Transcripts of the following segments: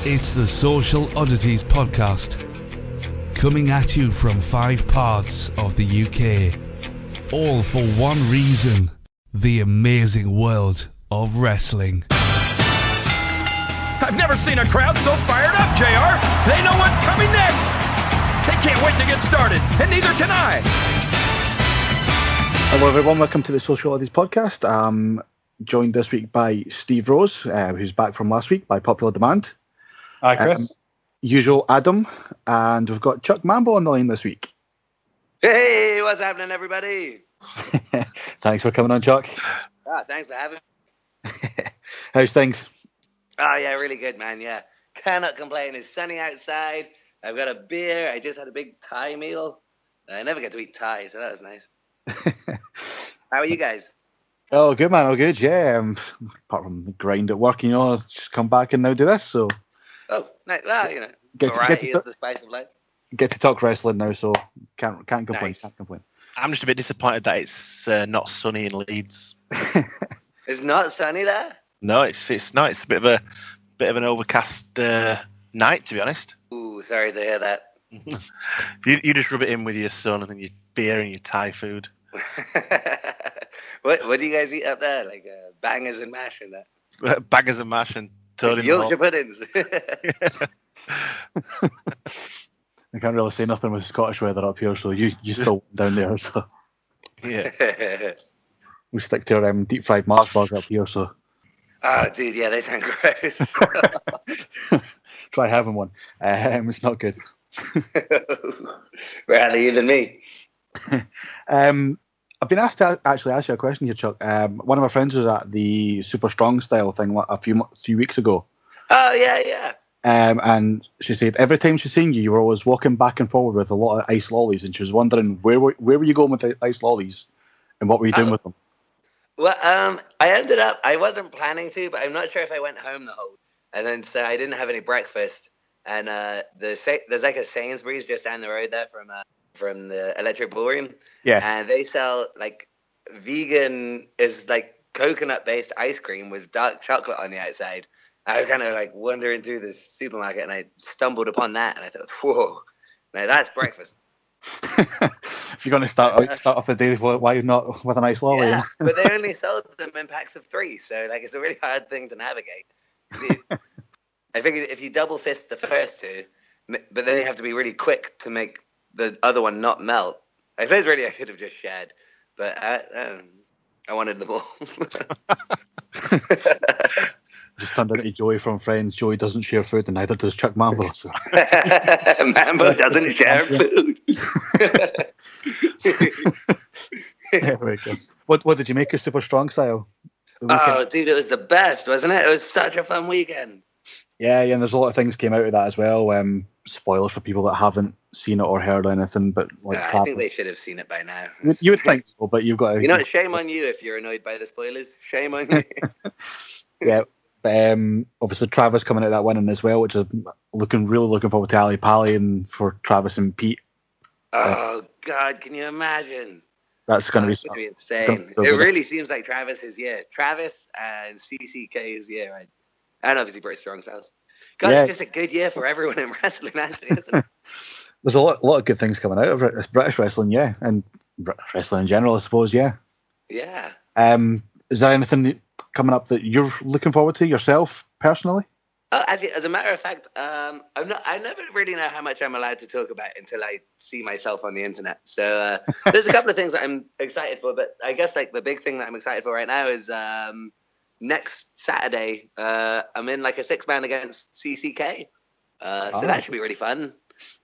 It's the Social Oddities podcast, coming at you from 5 parts of the UK, all for one reason: the amazing world of wrestling. I've never seen a crowd so fired up, JR. They know what's coming next. They can't wait to get started, and neither can I. Hello everyone, welcome to the Social Oddities podcast. I'm joined this week by Steve Rose, who's back from last week by popular demand. Hi, Chris. Usual Adam, and we've got Chuck Mambo on the line this week. Hey, what's happening, everybody? Thanks for coming on, Chuck. Thanks for having me. How's things? Oh, yeah, really good, man, yeah. Cannot complain. It's sunny outside. I've got a beer. I just had a big Thai meal. I never get to eat Thai, so that was nice. How are you guys? Oh, good, man. Oh, good, yeah. Apart from the grind at work, just come back and now do this, so... Oh, nice. Well, Variety is the spice of life. Get to talk wrestling now, so can't complain. Nice. Can't complain. I'm just a bit disappointed that it's not sunny in Leeds. It's not sunny there? No, it's not. It's a bit of an overcast night, to be honest. Ooh, sorry to hear that. You just rub it in with your sun and your beer and your Thai food. What do you guys eat up there? Like bangers and mash and that? Bangers and mash and toad in the Yorkshire puddings. I can't really say nothing with Scottish weather up here, so you still down there, so... Yeah. We stick to our deep fried Mars bars up here, so... Oh, dude, yeah, they sound gross. Try having one. It's not good. Rather you than me. I've been asked to actually ask you a question here, Chuck. One of my friends was at the Super Strong Style thing a few weeks ago. Oh, yeah. And she said every time she's seen you, you were always walking back and forward with a lot of ice lollies, and she was wondering where were you going with the ice lollies, and what were you doing with them? Well, I wasn't planning to, but I'm not sure if I went home the whole. And then so I didn't have any breakfast, and there's like a Sainsbury's just down the road there from the Electric Ballroom. Yeah. And they sell like vegan is like coconut based ice cream with dark chocolate on the outside. I was kind of like wandering through the supermarket and I stumbled upon that and I thought, whoa, now that's breakfast. If you're going to start off the day, why not with an ice lolly? Yeah, but they only sold them in packs of 3, so like it's a really hard thing to navigate. I figured if you double fist the first 2, but then you have to be really quick to make the other one not melt. I suppose really I could have just shared, but I wanted them all. Just turned into Joey from Friends. Joey doesn't share food, and neither does Chuck Mambo. So. Mambo doesn't share food. There we go. What did you make of Super Strong Style? Oh, dude, it was the best, wasn't it? It was such a fun weekend. Yeah, and there's a lot of things came out of that as well. Spoilers for people that haven't seen it or heard anything, but like I think they should have seen it by now. You would think so, but you've got to... shame on you if you're annoyed by the spoilers. Shame on you. Yeah. Obviously Travis coming out of that winning as well, which is really looking forward to Ali Pally and for Travis and Pete. Oh God, can you imagine? That's going to be insane. It really seems like Travis's year. Travis and CCK's year, right? And obviously British Strong Styles. God, yeah. It's just a good year for everyone in wrestling, actually, isn't it? There's a lot of good things coming out of it. It's British wrestling, yeah, and wrestling in general, I suppose, yeah. Yeah. Is there anything coming up that you're looking forward to yourself personally? Actually, as a matter of fact, I never really know how much I'm allowed to talk about until I see myself on the internet. So there's a couple of things that I'm excited for, but I guess like the big thing that I'm excited for right now is next Saturday, I'm in like a 6-man against CCK. So that should be really fun.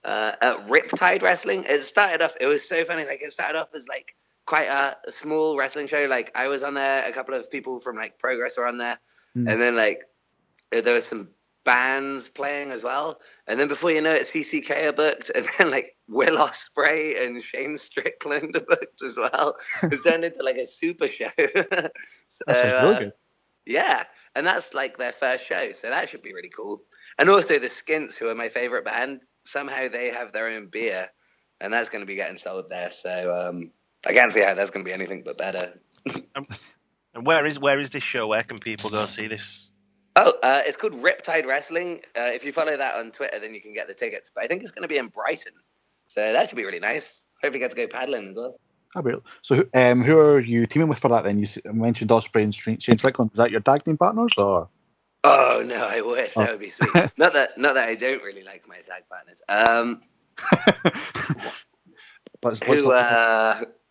At Riptide Wrestling, it was so funny. Like it started off as like quite a small wrestling show. Like I was on there, a couple of people from like Progress were on there, and then like there was some bands playing as well. And then before you know it, CCK are booked, and then like Will Ospreay and Shane Strickland are booked as well. It's turned into like a super show. So, that's really good. Yeah, and that's like their first show, so that should be really cool. And also the Skints, who are my favorite band, somehow they have their own beer, and that's going to be getting sold there. So I can't see how that's going to be anything but better. And where is this show? Where can people go see this? Oh, it's called Riptide Wrestling. If you follow that on Twitter, then you can get the tickets. But I think it's going to be in Brighton, so that should be really nice. Hope you get to go paddling as well. So, who are you teaming with for that then? You mentioned Ospreay and Shane Strickland. Is that your tag team partners, or? Oh no, I wish that would be sweet. not that I don't really like my tag partners.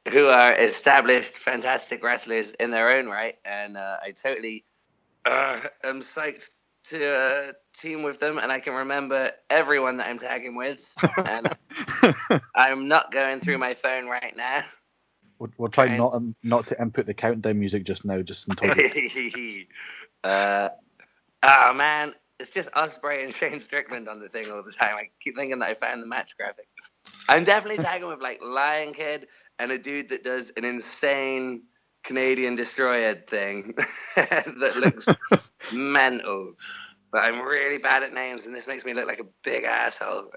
Who are established, fantastic wrestlers in their own right, and I totally am psyched to team with them, and I can remember everyone that I'm tagging with, and I'm not going through my phone right now. We'll try not to input the countdown music just now, just until. Oh man, it's just Ospreay and Shane Strickland on the thing all the time. I keep thinking that I found the match graphic. I'm definitely tagging with like Lion Kid and a dude that does an insane Canadian Destroyer thing that looks mental. But I'm really bad at names, and this makes me look like a big asshole.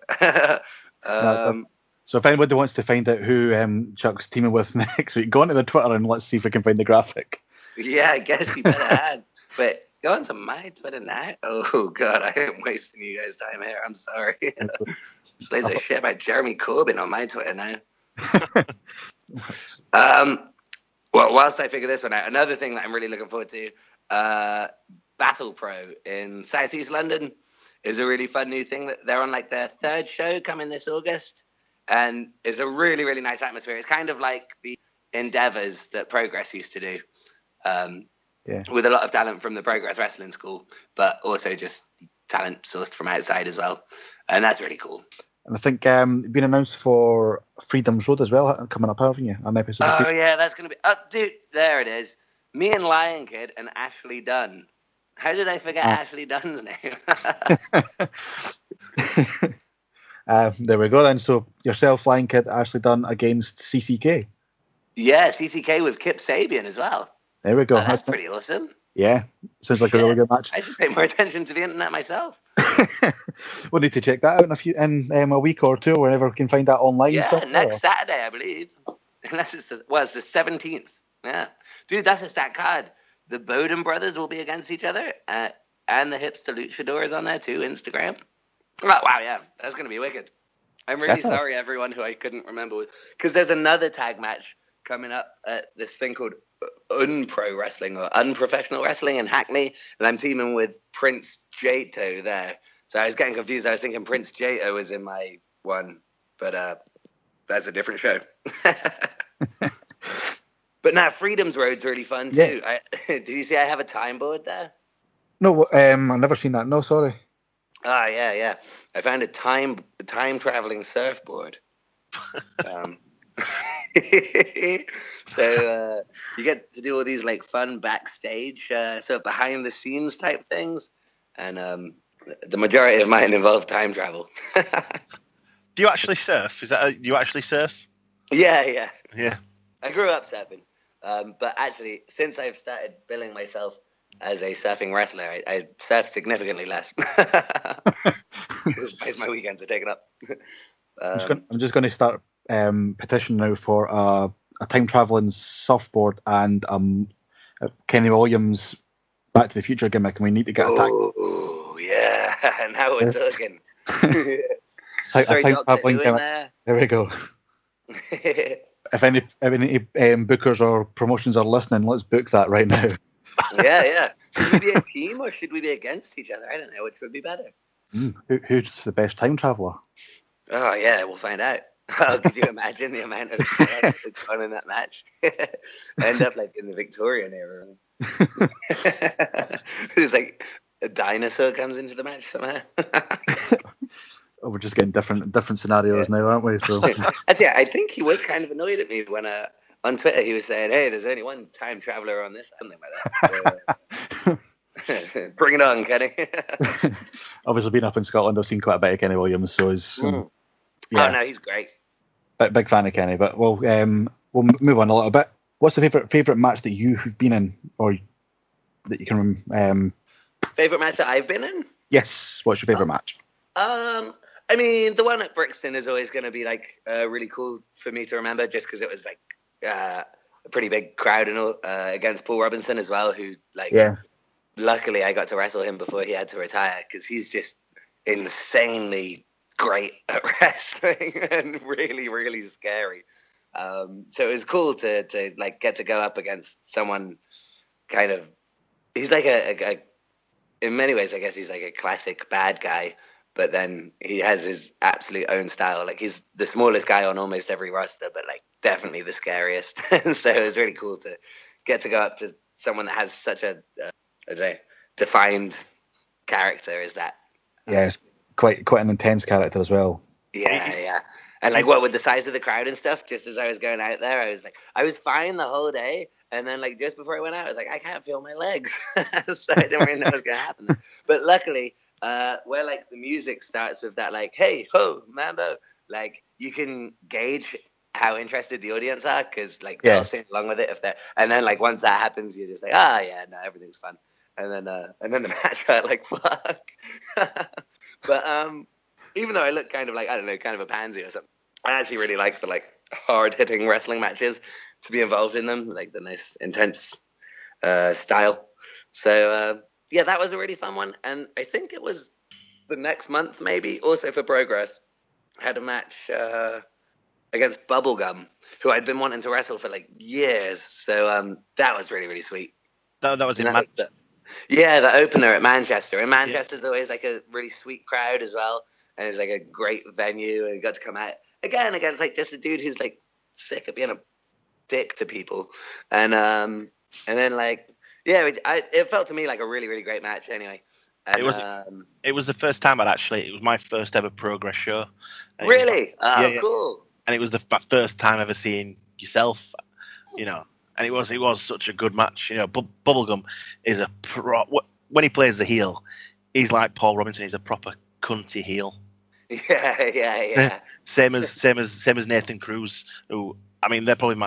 So if anybody wants to find out who Chuck's teaming with next week, go onto the Twitter and let's see if we can find the graphic. Yeah, I guess you better add. But go onto my Twitter now. Oh, God, I am wasting you guys' time here. I'm sorry. Just loads of shit about Jeremy Corbyn on my Twitter now. Well, whilst I figure this one out, another thing that I'm really looking forward to, Battle Pro in Southeast London is a really fun new thing. That they're on like their third show coming this August. And it's a really, really nice atmosphere. It's kind of like the endeavors that Progress used to do, with a lot of talent from the Progress Wrestling School, but also just talent sourced from outside as well. And that's really cool. And I think been announced for Freedom's Road as well, coming up, haven't you? An episode. Oh, yeah, that's going to be... Oh, dude, there it is. Me and Lion Kid and Ashley Dunn. How did I forget Ashley Dunn's name? There we go then. So yourself, Lion Kid, Ashley Dunn against CCK. Yeah, CCK with Kip Sabian as well. There we go. Oh, that's pretty awesome. Yeah, sounds like a really good match. I should pay more attention to the internet myself. We'll need to check that out in a week or two, whenever we can find that online. Yeah, next Saturday, I believe. Unless it's the 17th. Yeah. Dude, that's a stacked card. The Bowden brothers will be against each other, and the Hipster Luchador is on there too, Instagram. Oh, wow, yeah, that's going to be wicked. I'm really sorry, everyone who I couldn't remember, because there's another tag match coming up at this thing called Unpro Wrestling or Unprofessional Wrestling in Hackney, and I'm teaming with Prince Jato there. So I was getting confused. I was thinking Prince Jato was in my one, but that's a different show. But now Freedom's Road's really fun too. Yeah. Did you see I have a time board there? No, I've never seen that. No, sorry. Ah, yeah. I found a time traveling surfboard. So you get to do all these like fun backstage, so behind the scenes type things, and the majority of mine involve time travel. Do you actually surf? Do you actually surf? Yeah. Yeah. I grew up surfing, but actually, since I've started billing myself as a surfing wrestler, I surf significantly less. Because my weekends are taken up. I'm just going to start petition now for a time traveling surfboard and Kenny Williams Back to the Future gimmick, and we need to get attacked. Oh yeah, now we're talking. Time traveling gimmick. There we go. If any bookers or promotions are listening, let's book that right now. Yeah. Should we be a team or should we be against each other? I don't know which would be better. Who's the best time traveler? Oh yeah, we'll find out. Oh, could you imagine the amount of that's gone in that match? End up like in the Victorian era. It's like a dinosaur comes into the match somehow. Oh, we're just getting different scenarios now, aren't we? So yeah, I think he was kind of annoyed at me when on Twitter he was saying, "Hey, there's only one time traveler on this," something like that. So, bring it on, Kenny. Obviously, being up in Scotland, I've seen quite a bit of Kenny Williams, so he's Oh no, he's great. Big fan of Kenny, but we'll move on a little bit. What's the favorite match that you have been in, or that you can favorite match that I've been in? Yes. What's your favorite match? I mean, the one at Brixton is always going to be like really cool for me to remember, just because it was like a pretty big crowd and all, against Paul Robinson as well, who luckily I got to wrestle him before he had to retire, because he's just insanely great at wrestling and really, really scary. So it was cool to like get to go up against someone kind of. He's like a in many ways, I guess he's like a classic bad guy, but then he has his absolute own style. Like, he's the smallest guy on almost every roster, but like definitely the scariest. And so it was really cool to get to go up to someone that has such a defined character as that. Yeah, it's quite an intense character as well. Yeah. And like, what with the size of the crowd and stuff, just as I was going out there, I was fine the whole day. And then like just before I went out, I was like, I can't feel my legs. So I didn't really know what was going to happen. But luckily, where like the music starts with that, like, hey, ho, Mambo, like you can gauge how interested the audience are, because like they'll sing along with it if they're, and then like once that happens, you're just like, no, everything's fun. And then the match felt like fuck. But even though I look kind of like, I don't know, kind of a pansy or something, I actually really like the like hard hitting wrestling matches, to be involved in them, like the nice intense style. So yeah, that was a really fun one. And I think it was the next month, maybe, also for Progress, I had a match against Bubblegum, who I'd been wanting to wrestle for like years. So that was really, really sweet. That was in Manchester. Yeah, the opener at Manchester. And Manchester's always like a really sweet crowd as well. And it's like a great venue. And you got to come out again against like just a dude who's like sick of being a dick to people. And then like, yeah, it felt to me like a really, really great match anyway. And, it was the first time it was my first ever Progress show. Really? Cool. And it was the first time ever seeing yourself, you know. And it was such a good match. You know, Bubblegum is when he plays the heel, he's like Paul Robinson. He's a proper cunty heel. Yeah. Same as Nathan Cruz, who, I mean, they're probably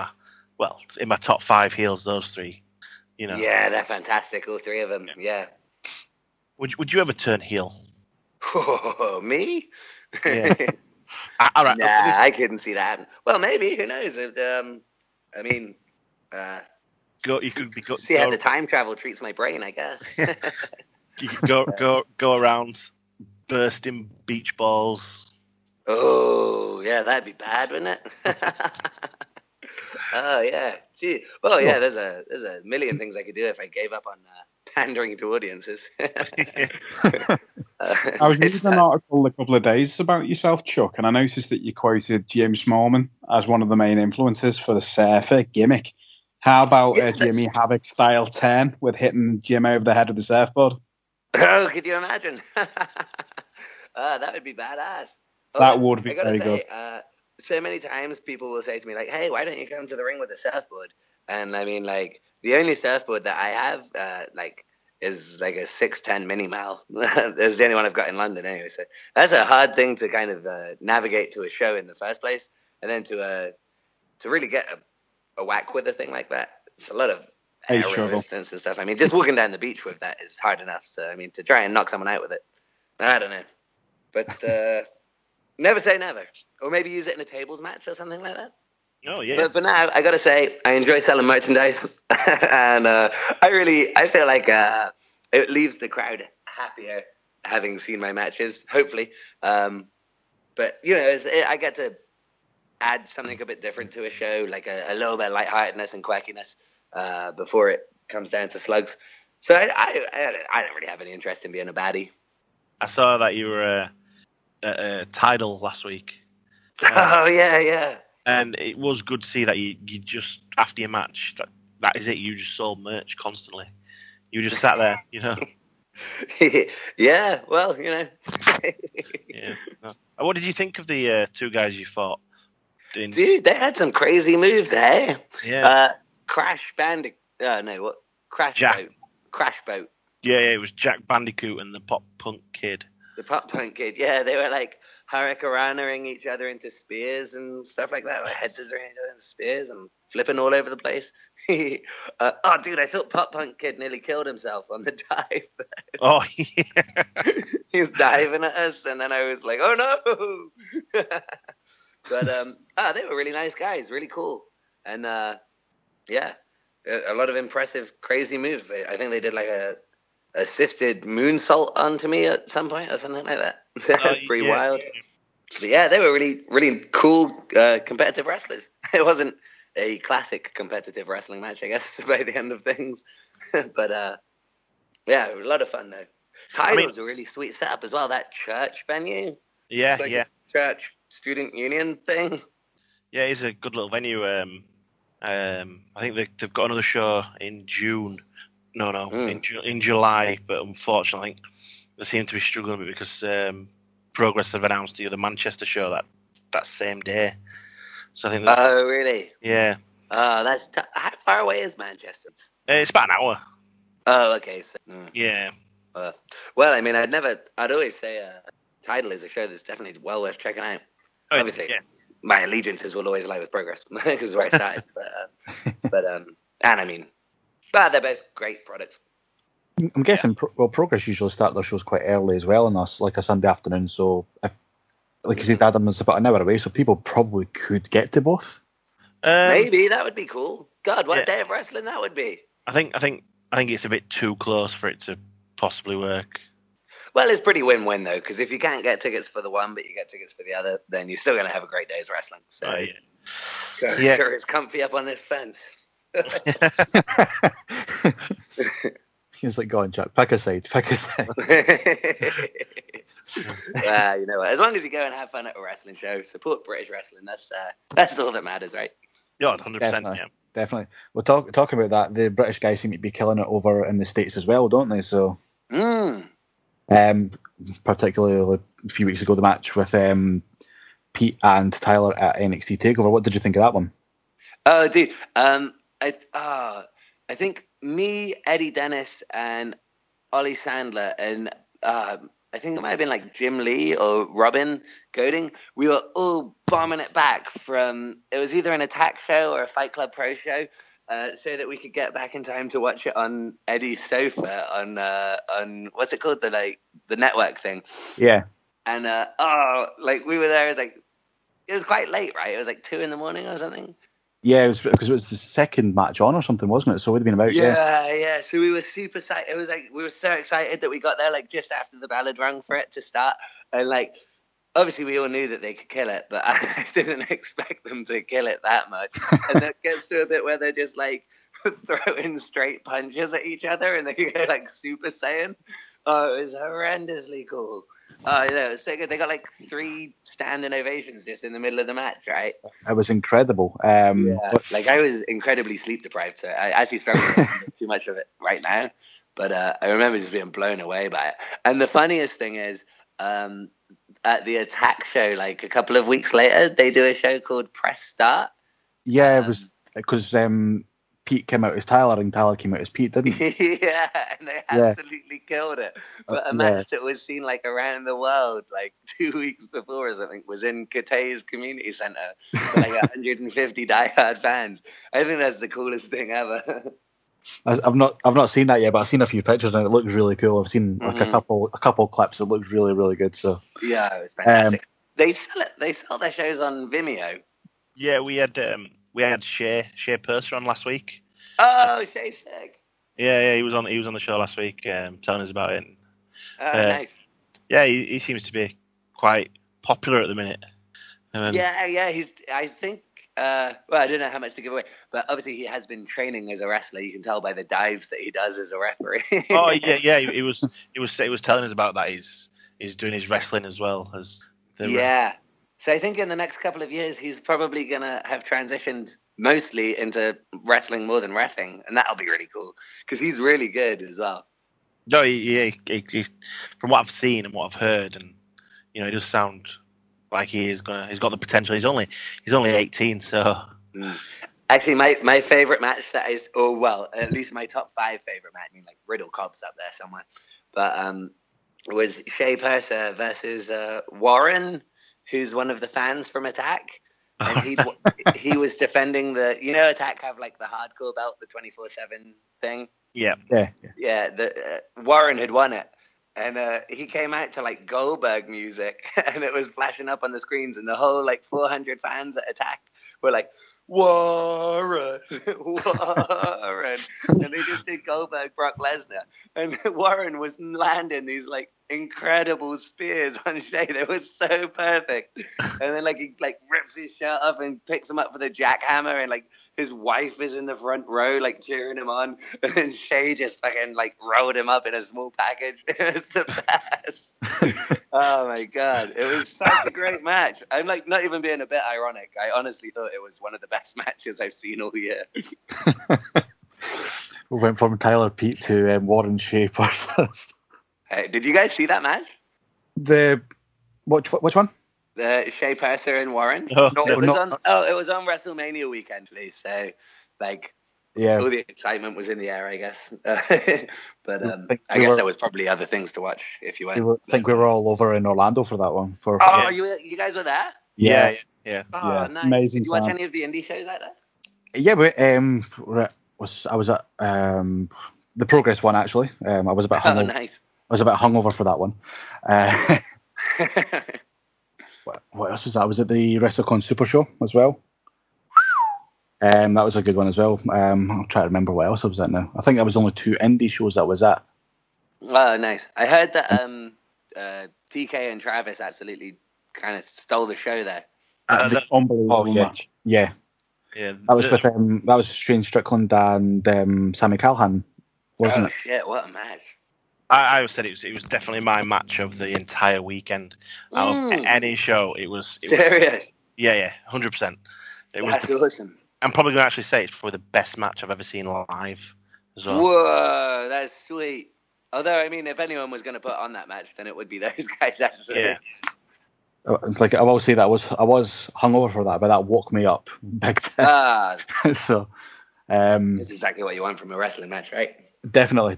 in my top 5 heels. Those three, you know. Yeah, they're fantastic. All three of them. Yeah. Would you ever turn heel? Oh, me? Yeah. All right. Nah, I couldn't see that. Well, maybe. Who knows? I mean. You could see how the time travel treats my brain, I guess. You could go around bursting beach balls. Oh yeah, that'd be bad, wouldn't it? Oh yeah. Gee. Well, yeah. There's a million things I could do if I gave up on pandering to audiences. I was reading an article a couple of days about yourself, Chuck, and I noticed that you quoted Jim Smallman as one of the main influences for the surfer gimmick. How about Jimmy Havoc style 10 with hitting Jim over the head with the surfboard? Oh, could you imagine? That would be badass. That would be very good. So many times people will say to me, like, hey, why don't you come to the ring with a surfboard? And I mean, like, the only surfboard that I have, is like a 6'10" mini mal. That's the only one I've got in London anyway. So that's a hard thing to kind of navigate to a show in the first place. And then to really get a whack with a thing like that, it's a lot of air resistance and stuff. I mean, just walking down the beach with that is hard enough. So, I mean, to try and knock someone out with it, I don't know. But never say never. Or maybe use it in a tables match or something like that. Oh, yeah. But for now, I got to say, I enjoy selling merchandise. And I feel like it leaves the crowd happier having seen my matches, hopefully. But, you know, I get to add something a bit different to a show, like a little bit of lightheartedness and quirkiness before it comes down to slugs. So I don't really have any interest in being a baddie. I saw that you were at Tidal last week. Oh, yeah. And it was good to see that you just, after your match, that is it, you just sold merch constantly. You just sat there, you know. Yeah, well, you know. Yeah. No. What did you think of the 2 guys you fought? Dude, they had some crazy moves, eh? Yeah. Crash Bandicoot. What? Crash Boat. Crash Boat. Yeah, it was Jack Bandicoot and the Pop Punk Kid. The Pop Punk Kid, yeah. They were like hurricanranaing each other into spears and stuff like that. Or heads each other into spears and flipping all over the place. Dude, I thought Pop Punk Kid nearly killed himself on the dive. Oh, yeah. He was diving at us, and then I was like, oh, no. But they were really nice guys, really cool. And, yeah, a lot of impressive, crazy moves. I think they did like a assisted moonsault onto me at some point or something like that. Pretty wild. Yeah. But yeah, they were really, really cool competitive wrestlers. It wasn't a classic competitive wrestling match, I guess, by the end of things. But yeah, it was a lot of fun though. Title's a really sweet setup as well. That church venue. Yeah, It's like a church student union thing. Yeah, it's a good little venue. I think they've got another show in June. In July. But unfortunately, I think they seem to be struggling a bit because Progress have announced the Manchester show that same day. So I think. Oh, really? Yeah. That's how far away is Manchester? It's about an hour. Oh, okay. So, Yeah. well, I mean, I'd always say Tidal is a show that's definitely well worth checking out. Obviously, my allegiances will always lie with Progress because it's where I started. And I mean, but they're both great products. I'm guessing, Progress usually start their shows quite early as well, and that's like a Sunday afternoon. So, like you said, Adam is about an hour away, so people probably could get to both. Maybe that would be cool. God, what day of wrestling that would be! I think it's a bit too close for it to possibly work. Well, it's pretty win-win though, because if you can't get tickets for the one, but you get tickets for the other, then you're still going to have a great day's wrestling. So, sure, it's comfy up on this fence. He's like, go on, Chuck, pick a side. You know what? As long as you go and have fun at a wrestling show, support British wrestling. That's all that matters, right? Yeah, 100%. Definitely. Well, talking about that, the British guys seem to be killing it over in the States as well, don't they? So, particularly a few weeks ago, the match with Pete and Tyler at NXT TakeOver. What did you think of that one? Oh, dude. I think me, Eddie Dennis, and Ollie Sandler, and I think it might have been like Jim Lee or Robin Golding. We were all bombing it back from, it was either an Attack show or a Fight Club Pro show, so that we could get back in time to watch it on Eddie's sofa on what's it called, the network thing. Yeah. And we were there. It was quite late, right? It was like 2 a.m. or something. Yeah, it was because it was the second match on or something, wasn't it? So it would have been about yeah. So we were super excited. It was like we were so excited that we got there like just after the ballad rung for it to start, and like obviously we all knew that they could kill it, but I didn't expect them to kill it that much. And it gets to a bit where they're just like throwing straight punches at each other, and they go like Super Saiyan. Oh, it was horrendously cool. Oh, it was so good. They got like 3 standing ovations just in the middle of the match, right? It was incredible. I was incredibly sleep deprived, so I actually struggle with too much of it right now. But I remember just being blown away by it. And the funniest thing is, at the Attack show, like a couple of weeks later, they do a show called Press Start. Yeah, it was because Pete came out as Tyler and Tyler came out as Pete, didn't he? Yeah, and they absolutely killed it. But a match that was seen like around the world like 2 weeks before or something was in Catay's Community Centre for like 150 diehard fans. I think that's the coolest thing ever. I've not seen that yet, but I've seen a few pictures and it looks really cool. I've seen like a couple clips. It looks really, really good. So yeah, it was fantastic. They sell their shows on Vimeo. Yeah, we had Shea Purser on last week. Oh, Shea's sick. Yeah, he was on the show last week, telling us about it. Nice. Yeah, he seems to be quite popular at the minute. Yeah. I think. Well, I don't know how much to give away, but obviously he has been training as a wrestler. You can tell by the dives that he does as a referee. Oh yeah. He was telling us about that. He's doing his wrestling as well as. So I think in the next couple of years he's probably gonna have transitioned mostly into wrestling more than reffing, and that'll be really cool because he's really good as well. No, he from what I've seen and what I've heard, and he does sound like he's got the potential. He's only 18, so. Actually, my favorite match at least my top 5 favorite match. I mean, like Riddle Cobb's up there somewhere, but was Shea Purser versus Warren, who's one of the fans from Attack. And he was defending the, Attack have like the hardcore belt, the 24/7 thing. Yeah. Warren had won it, and he came out to like Goldberg music, and it was flashing up on the screens, and the whole like 400 fans at Attack were like, Warren, Warren, and they just did Goldberg, Brock Lesnar, and Warren was landing these like incredible spears on Shay. They were so perfect, and then like he like rips his shirt off and picks him up for the jackhammer, and like his wife is in the front row like cheering him on, and then Shay just fucking like rolled him up in a small package. It was the best. Oh my god, it was such a great match. I'm like not even being a bit ironic. I honestly thought it was one of the best matches I've seen all year. We went from Tyler Pete to Warren Shea versus. Hey, did you guys see that match? Which one? The Shea Purser and Warren. No, it was on WrestleMania weekend, please. So like, Yeah. all the excitement was in the air, I guess. But I guess there was probably other things to watch if you went. I think we were all over in Orlando for that one. Oh, you guys were there? Yeah. Oh, Yeah, nice. amazing Did you watch time. any of the indie shows out there? Yeah, but I was at the Progress one actually. I was a bit Oh, hungover. nice. I was a bit hungover for that one. What else was that? I was at the WrestleCon Super Show as well. That was a good one as well. I'll try to remember what else I was at now. I think there was only 2 indie shows that I was at. Oh, nice. I heard that TK and Travis absolutely kind of stole the show there. Unbelievable match. Yeah. That was with that was Shane Strickland and Sammy Calhoun, wasn't Oh it? shit! What a match. I always said it was definitely my match of the entire weekend. Out of any show, it was Serious? Yeah, 100%. That's awesome. I'm probably going to actually say it's probably the best match I've ever seen live as well. Whoa, that's sweet. Although, I mean, if anyone was going to put on that match, then it would be those guys, actually. Yeah. Like I will say that I was hungover for that, but that woke me up big time. So, it's exactly what you want from a wrestling match, right? Definitely.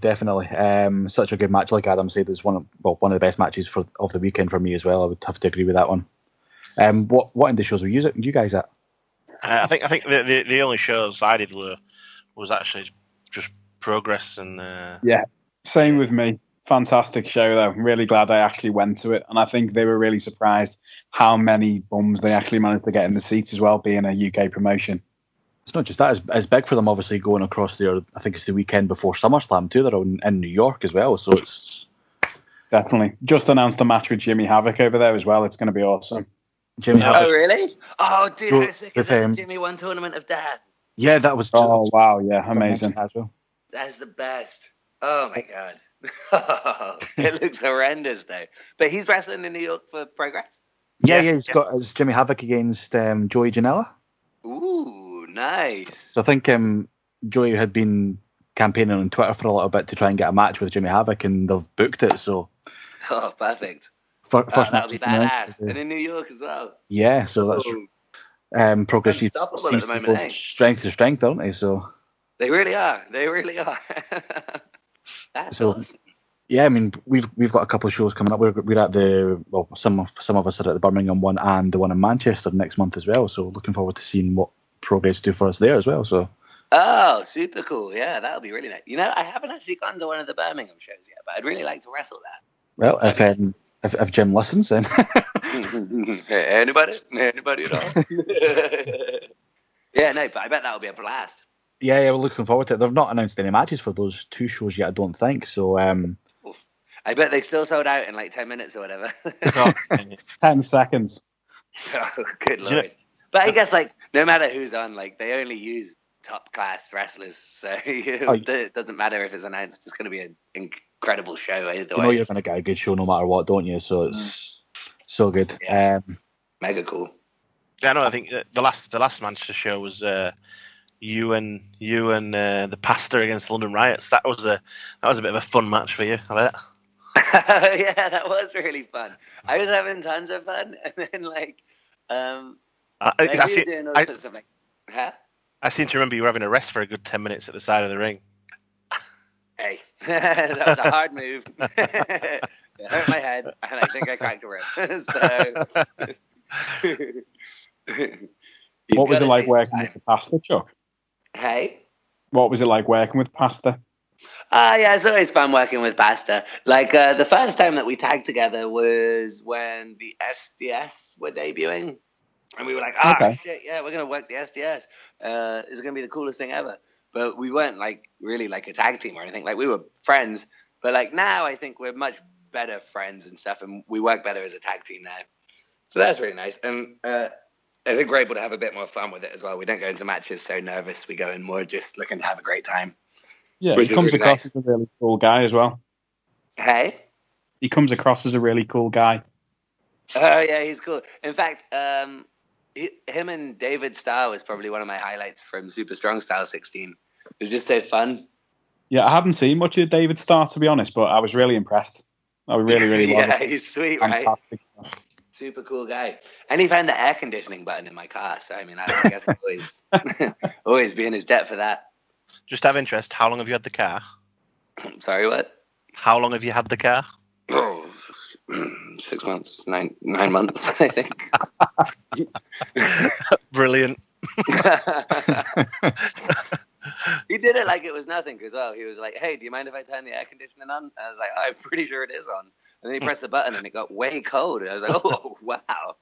Such a good match. Like Adam said, it's one of the best matches of the weekend for me as well. I would have to agree with that one. What indie shows were you guys at? I think the only shows I did was actually just Progress and Yeah, same with me. Fantastic show though. I'm really glad I actually went to it, and I think they were really surprised how many bums they actually managed to get in the seats as well, being a UK promotion. It's not just that; it's big for them. Obviously, going across there. I think it's the weekend before SummerSlam too. They're in New York as well, so it's Definitely. Just announced a match with Jimmy Havoc over there as well. It's going to be awesome. Jimmy Havoc. Oh, really? Oh, dude, how sick is with, that? Jimmy won Tournament of Death. Yeah, that was. Oh wow, yeah, amazing as well. That's the best. Oh my god. It looks horrendous though. But he's wrestling in New York for Progress? Yeah, it's Jimmy Havoc against Joey Janela. Ooh, nice. So I think Joey had been campaigning on Twitter for a little bit to try and get a match with Jimmy Havoc, and they've booked it. So Oh, perfect. first That'll match be is announced. badass. And in New York as well. Yeah, so that's Progress Unstoppable seems at the to moment, go eh? strength to strength, aren't they? So They really are. That's So- awesome. yeah, I mean we've got a couple of shows coming up. We're at some of us are at the Birmingham one and the one in Manchester next month as well. So looking forward to seeing what Progress do for us there as well. So Oh, super cool. Yeah, that'll be really nice. You know, I haven't actually gone to one of the Birmingham shows yet, but I'd really like to wrestle well, if Jim listens, then that. Anybody at all? Yeah, no, but I bet that'll be a blast. yeah, we're looking forward to it. They've not announced any matches for those 2 shows yet, I don't think. So I bet they still sold out in like 10 minutes or whatever. 10 seconds. Oh, good lord. But I guess like no matter who's on, like they only use top class wrestlers, so it doesn't matter if it's announced. It's going to be an incredible show either you know way. you're going to get a good show no matter what, don't you? So it's so good. Yeah. Mega cool. Yeah, no, I think the last Manchester show was you and the Pastor against London Riots. That was a bit of a fun match for you, I bet. Yeah, that was really fun. I was having tons of fun, and then like we were doing all sorts of like, huh? I seem to remember you were having a rest for a good 10 minutes at the side of the ring. Hey, that was a hard move. It hurt my head, and I think I cracked a rib. What was it like working with the pastor, Chuck? Hey? What was it like working with pastor? Yeah, it's always fun working with Pasta. Like, the first time that we tagged together was when the SDS were debuting. And we were like, shit, yeah, we're going to work the SDS. It's going to be the coolest thing ever. But we weren't like really like a tag team or anything. Like we were friends. But like now I think we're much better friends and stuff. And we work better as a tag team now. So that's really nice. And I think we're able to have a bit more fun with it as well. We don't go into matches so nervous. We go in more just looking to have a great time. Yeah, he comes across as a really cool guy as well. Hey? He comes across as a really cool guy. Oh, yeah, he's cool. In fact, him and David Starr was probably one of my highlights from Super Strong Style 16. It was just so fun. Yeah, I haven't seen much of David Starr, to be honest, but I was really impressed. I really, really was. Yeah, he's sweet, fantastic. Right? Super cool guy. And he found the air conditioning button in my car, so I mean, I guess I'm always be in his debt for that. Just out of interest, how long have you had the car? Sorry, what? How long have you had the car? Oh, 6 months, nine months, I think. Brilliant. He did it like it was nothing as well. He was like, hey, do you mind if I turn the air conditioning on? And I was like, I'm pretty sure it is on. And then he pressed the button and it got way cold. And I was like, oh, wow.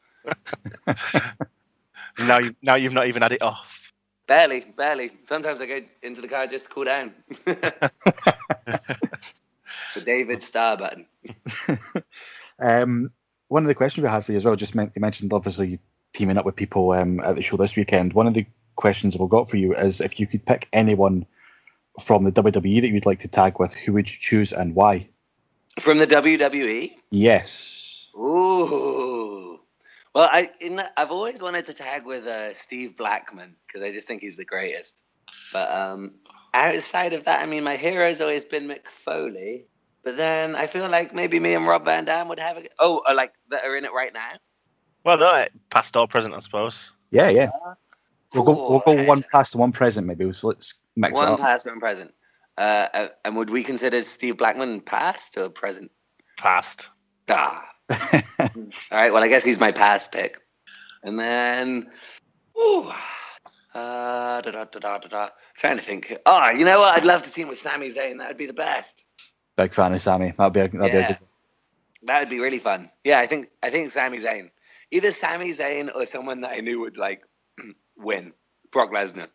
Now you've not even had it off. Barely. Sometimes I go into the car just to cool down. The David Starr button. One of the questions we had for you as well, you mentioned obviously you teaming up with people at the show this weekend. One of the questions we've got for you is if you could pick anyone from the WWE that you'd like to tag with, who would you choose and why? From the WWE? Yes. Ooh. Well, I've always wanted to tag with Steve Blackman because I just think he's the greatest. But outside of that, I mean, my hero's always been Mick Foley. But then I feel like maybe me and Rob Van Dam would have like that are in it right now. Well, no, past or present, I suppose. Yeah. We'll go one past and one present, maybe. So let's mix it up. One past, one present. And would we consider Steve Blackman past or present? Past. All right, well, I guess he's my past pick. And then, trying to think. Oh, you know what? I'd love to team with Sami Zayn. That would be the best. Big fan of Sami. That'd be a good one. That would be really fun. Yeah, I think Sami Zayn. Either Sami Zayn or someone that I knew would like win. Brock Lesnar.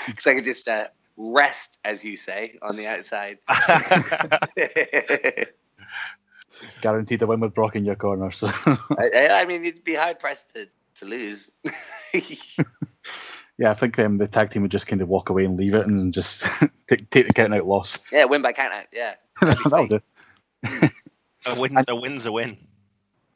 Because I could just rest, as you say, on the outside. Guaranteed to win with Brock in your corner. So I mean, you'd be hard pressed to lose. Yeah, I think the tag team would just kind of walk away and leave it and just take the count out loss. Yeah, win by count out. Yeah, that'll do. A win's a win.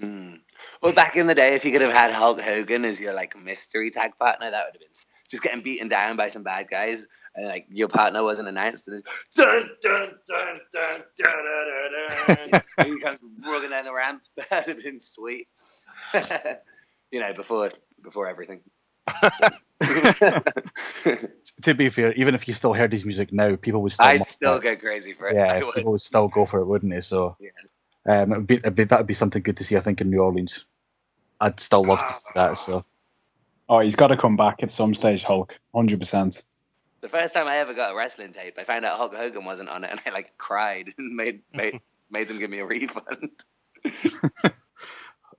Mm. Well, back in the day, if you could have had Hulk Hogan as your like mystery tag partner, that would have been just getting beaten down by some bad guys, and like your partner wasn't announced, and dun dun dun dun dun dun dun, and you come running down the ramp. That would have been sweet. Before everything. To be fair, even if you still heard his music now, people would still. I'd still go crazy for it. Yeah, people would still go for it, wouldn't they? So, that would be something good to see. I think in New Orleans, I'd still love to see that. So, he's got to come back at some stage, Hulk, 100%. The first time I ever got a wrestling tape, I found out Hulk Hogan wasn't on it, and I like cried and made them give me a refund.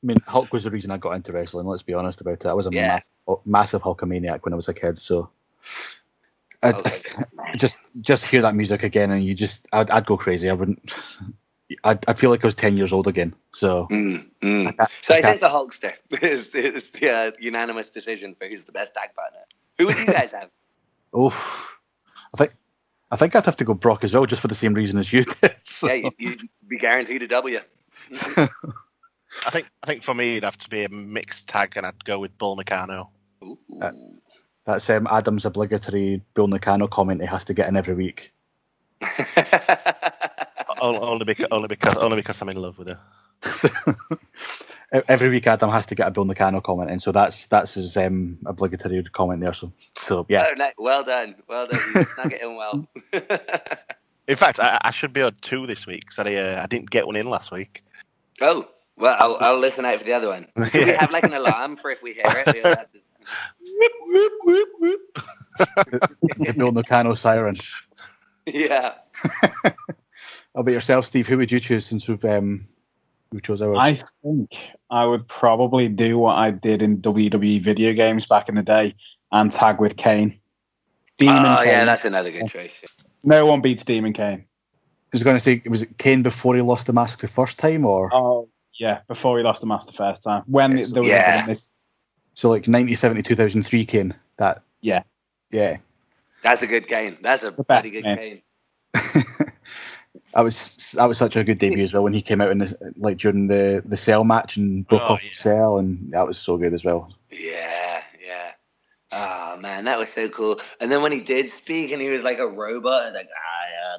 I mean, Hulk was the reason I got into wrestling. Let's be honest about it. I was a massive Hulkamaniac when I was a kid. So, just hear that music again, and I'd go crazy. I wouldn't. I'd feel like I was 10 years old again. So, I think the Hulkster is the unanimous decision for who's the best tag partner. Who would you guys have? I think I'd have to go Brock as well, just for the same reason as you did. So. Yeah, you'd be guaranteed a W. I think for me it'd have to be a mixed tag, and I'd go with Bull Nakano. That's Adam's obligatory Bull Nakano comment he has to get in every week. only because I'm in love with her. Every week Adam has to get a Bull Nakano comment in, so that's his obligatory comment there. So yeah. Oh, well done. You snug it in well. In fact, I should be on 2 this week because I didn't get one in last week. Oh. Well, I'll listen out for the other one. Do we have like an alarm for if we hear it? Whoop, whoop, whoop. The Bill Nakano siren. Yeah. How about yourself, Steve? Who would you choose since we've We chose ours. I think I would probably do what I did in WWE video games back in the day and tag with Kane. Demon Kane. Yeah, that's another good choice. No one beats Demon Kane. I was going to say, was it Kane before he lost the mask the first time, or? Oh, yeah, before he lost the mask the first time. When there was this. So like 97 to 2003 Kane. That. Yeah. Yeah. That's a good Kane. That's a pretty good Kane. That was such a good debut as well when he came out in this, like during the Cell match and broke off the Cell, and that was so good as well. Yeah. Oh man, that was so cool. And then when he did speak and he was like a robot, I was like,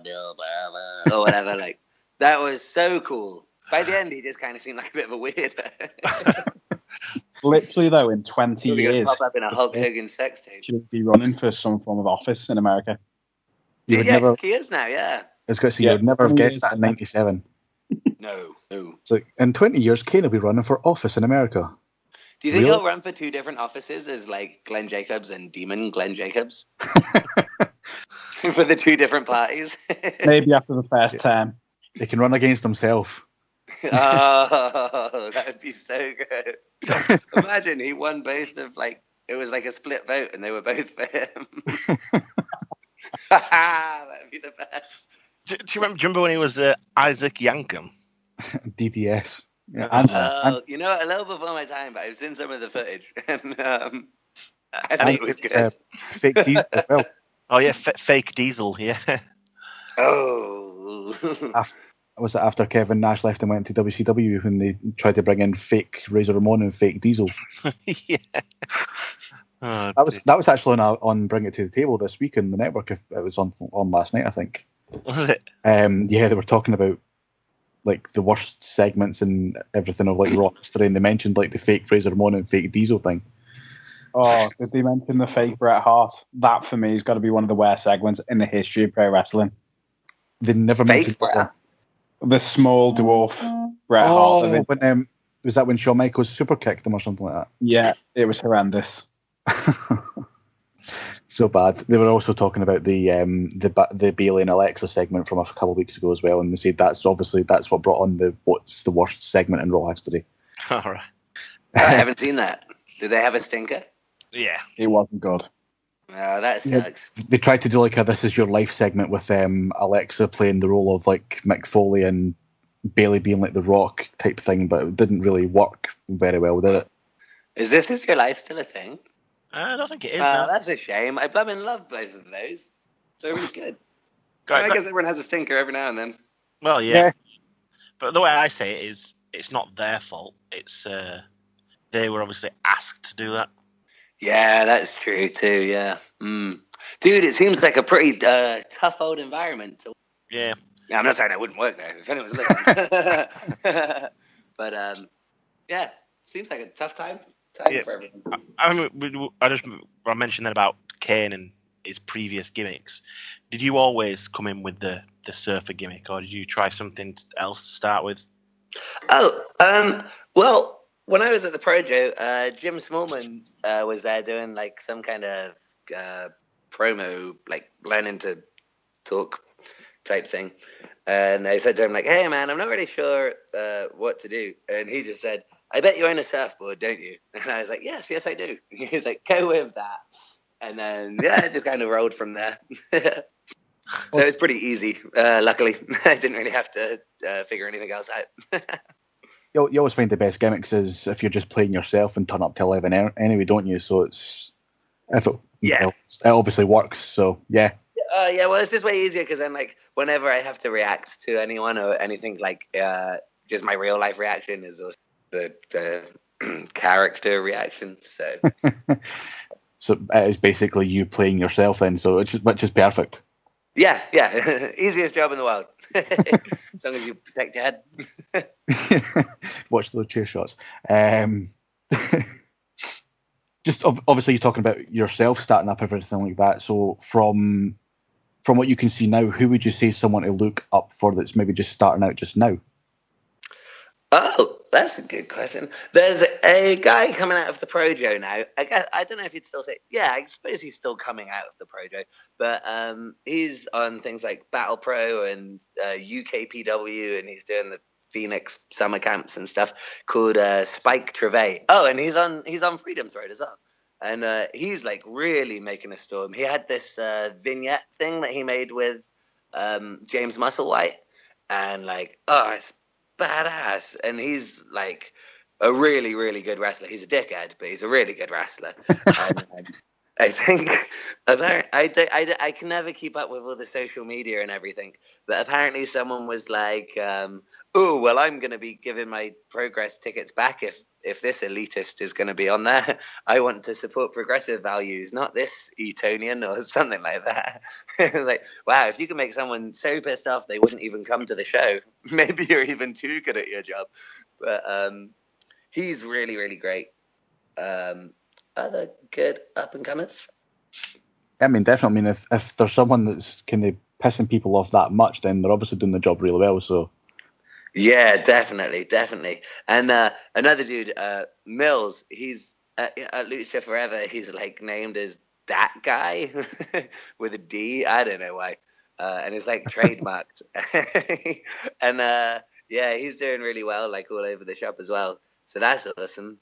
Bill, blah, blah, or whatever. Like that was so cool. By the end, he just kind of seemed like a bit of a weirdo. Literally though, in 20 years, pop up in a Hulk Hogan sex tape. He'll be running for some form of office in America. He is now. Yeah. I was going to say, you would never have guessed that in 97. No. So in 20 years, Kane will be running for office in America. Do you think he'll run for two different offices as like Glenn Jacobs and Demon Glenn Jacobs? For the two different parties? Maybe after the first term. They can run against himself. Oh, that would be so good. Imagine he won both of it was like a split vote and they were both for him. That'd be the best. Do you remember when he was Isaac Yankem? DDS. Yeah, you know, a little before my time, but I've seen some of the footage, and I think it was good. Fake Diesel as well. Oh yeah, fake Diesel, yeah. Oh. Was it after Kevin Nash left and went to WCW when they tried to bring in fake Razor Ramon and fake Diesel? Yeah. Oh, that was actually on Bring It to the Table this week in the network. If it was on last night, I think. Was it? Yeah, they were talking about like the worst segments and everything of like Raw history, and they mentioned like the fake Razor Ramon and fake Diesel thing. Oh, did they mention the fake Bret Hart? That for me has got to be one of the worst segments in the history of pro wrestling. They never mentioned Bret. The small dwarf Bret Hart. When, was that when Shawn Michaels super kicked him or something like that? Yeah, it was horrendous. So bad. They were also talking about the Bayley and Alexa segment from a couple of weeks ago as well, and they said that's what brought on what's the worst segment in Raw history. All right. I haven't seen that. Did they have a stinker? Yeah. It wasn't good. Oh, that sucks. Yeah, they tried to do like a "This Is Your Life" segment with Alexa playing the role of like Mick Foley and Bayley being like the Rock type thing, but it didn't really work very well, did it? Is This Is Your Life still a thing? I don't think it is. No. That's a shame. I blooming love both of those. They're really good. I guess everyone has a stinker every now and then. Well, yeah. But the way I say it is, it's not their fault. It's they were obviously asked to do that. Yeah, that's true too. Yeah. Dude, it seems like a pretty tough old environment. Yeah. I'm not saying I wouldn't work there if anyone was listening. But yeah, seems like a tough time for everyone. I mentioned that about Kane and his previous gimmicks. Did you always come in with the surfer gimmick, or did you try something else to start with? Well, when I was at the Projo, Jim Smallman was there doing like some kind of promo, like learning to talk type thing. And I said to him, like, hey, man, I'm not really sure what to do. And he just said, I bet you own a surfboard, don't you? And I was like, yes, I do. He was like, go with that. And then, it just kind of rolled from there. So it's pretty easy, luckily. I didn't really have to figure anything else out. You always find the best gimmicks is if you're just playing yourself and turn up to 11 anyway, don't you? So it obviously works. So yeah. Well, it's just way easier because then, like, whenever I have to react to anyone or anything, like, just my real life reaction is also the character reaction. So, so it is basically you playing yourself then. So which is perfect. Yeah, easiest job in the world. As long as you protect your head. Watch those chair shots. Just obviously you're talking about yourself starting up everything like that. So from what you can see now, who would you say is someone to look up for that's maybe just starting out just now? Oh, that's a good question. There's a guy coming out of the Projo now. I don't know if you'd still say, I suppose he's still coming out of the Projo, but he's on things like Battle Pro and UKPW, and he's doing Phoenix summer camps and stuff, called Spike Trevay. Oh, and he's on Freedom's Road as well. And he's like really making a storm. He had this vignette thing that he made with James Musselwhite, and like, oh, it's badass. And he's like a really, really good wrestler. He's a dickhead, but he's a really good wrestler. And I think I can never keep up with all the social media and everything, but apparently someone was like, oh, well, I'm going to be giving my Progress tickets back if this elitist is going to be on there. I want to support progressive values, not this Etonian or something like that. Like, wow, if you can make someone so pissed off they wouldn't even come to the show, maybe you're even too good at your job. But he's really, really great. Other good up-and-comers? I mean, definitely. I mean, if there's someone that's kind of pissing people off that much, then they're obviously doing the job really well. So, yeah, definitely. And another dude, Mills, he's at Lucha Forever. He's like named as that guy with a D. I don't know why. And it's like trademarked. And yeah, he's doing really well, like all over the shop as well. So that's awesome.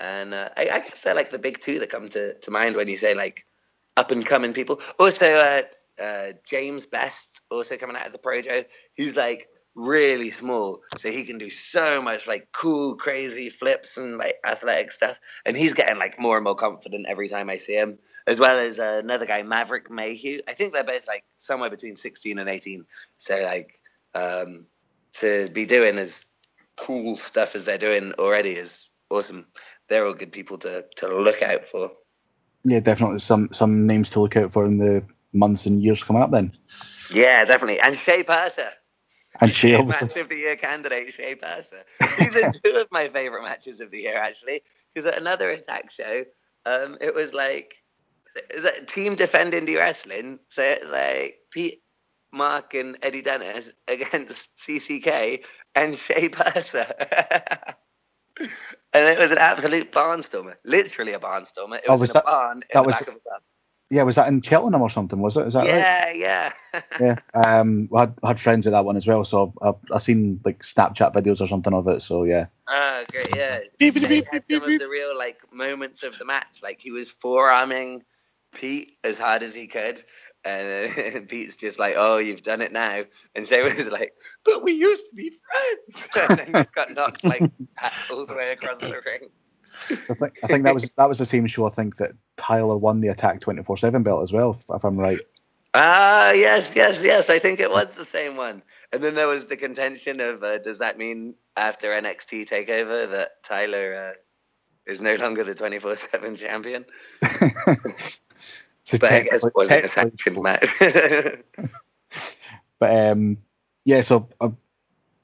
And I guess they're like the big two that come to mind when you say like up and coming people. Also, James Best also coming out of the Projo. He's like really small, so he can do so much like cool, crazy flips and like athletic stuff. And he's getting like more and more confident every time I see him. As well as another guy, Maverick Mayhew. I think they're both like somewhere between 16 and 18. So like to be doing as cool stuff as they're doing already is awesome. They're all good people to look out for. Yeah, definitely some names to look out for in the months and years coming up then. Yeah, definitely. And Shea Purser. And Shea, match of the year candidate, Shea Purser. These are two of my favorite matches of the year, actually. Because at another Attack show, it was like, is that Team Defend Indie Wrestling? So it's like Pete, Mark, and Eddie Dennis against CCK and Shea Purser. And it was an absolute barnstormer, literally a barnstormer. It was in a barn in the back of a pub. Yeah, was that in Cheltenham or something? Was it? Is that right? Yeah. Yeah. I had friends at that one as well, so I've seen like Snapchat videos or something of it. So yeah. Oh, great! Yeah. They had some of the real like moments of the match. Like he was forearming Pete as hard as he could. And Pete's just like, oh, you've done it now. And Shea was like, but we used to be friends. And then just got knocked like all the way across the ring. I think that was the same show. I think that Tyler won the Attack 24/7 belt as well, if I'm right. Yes. I think it was the same one. And then there was the contention of, does that mean after NXT TakeOver that Tyler is no longer the 24/7 champion? So but I guess it wasn't a sanctioned match. But yeah, so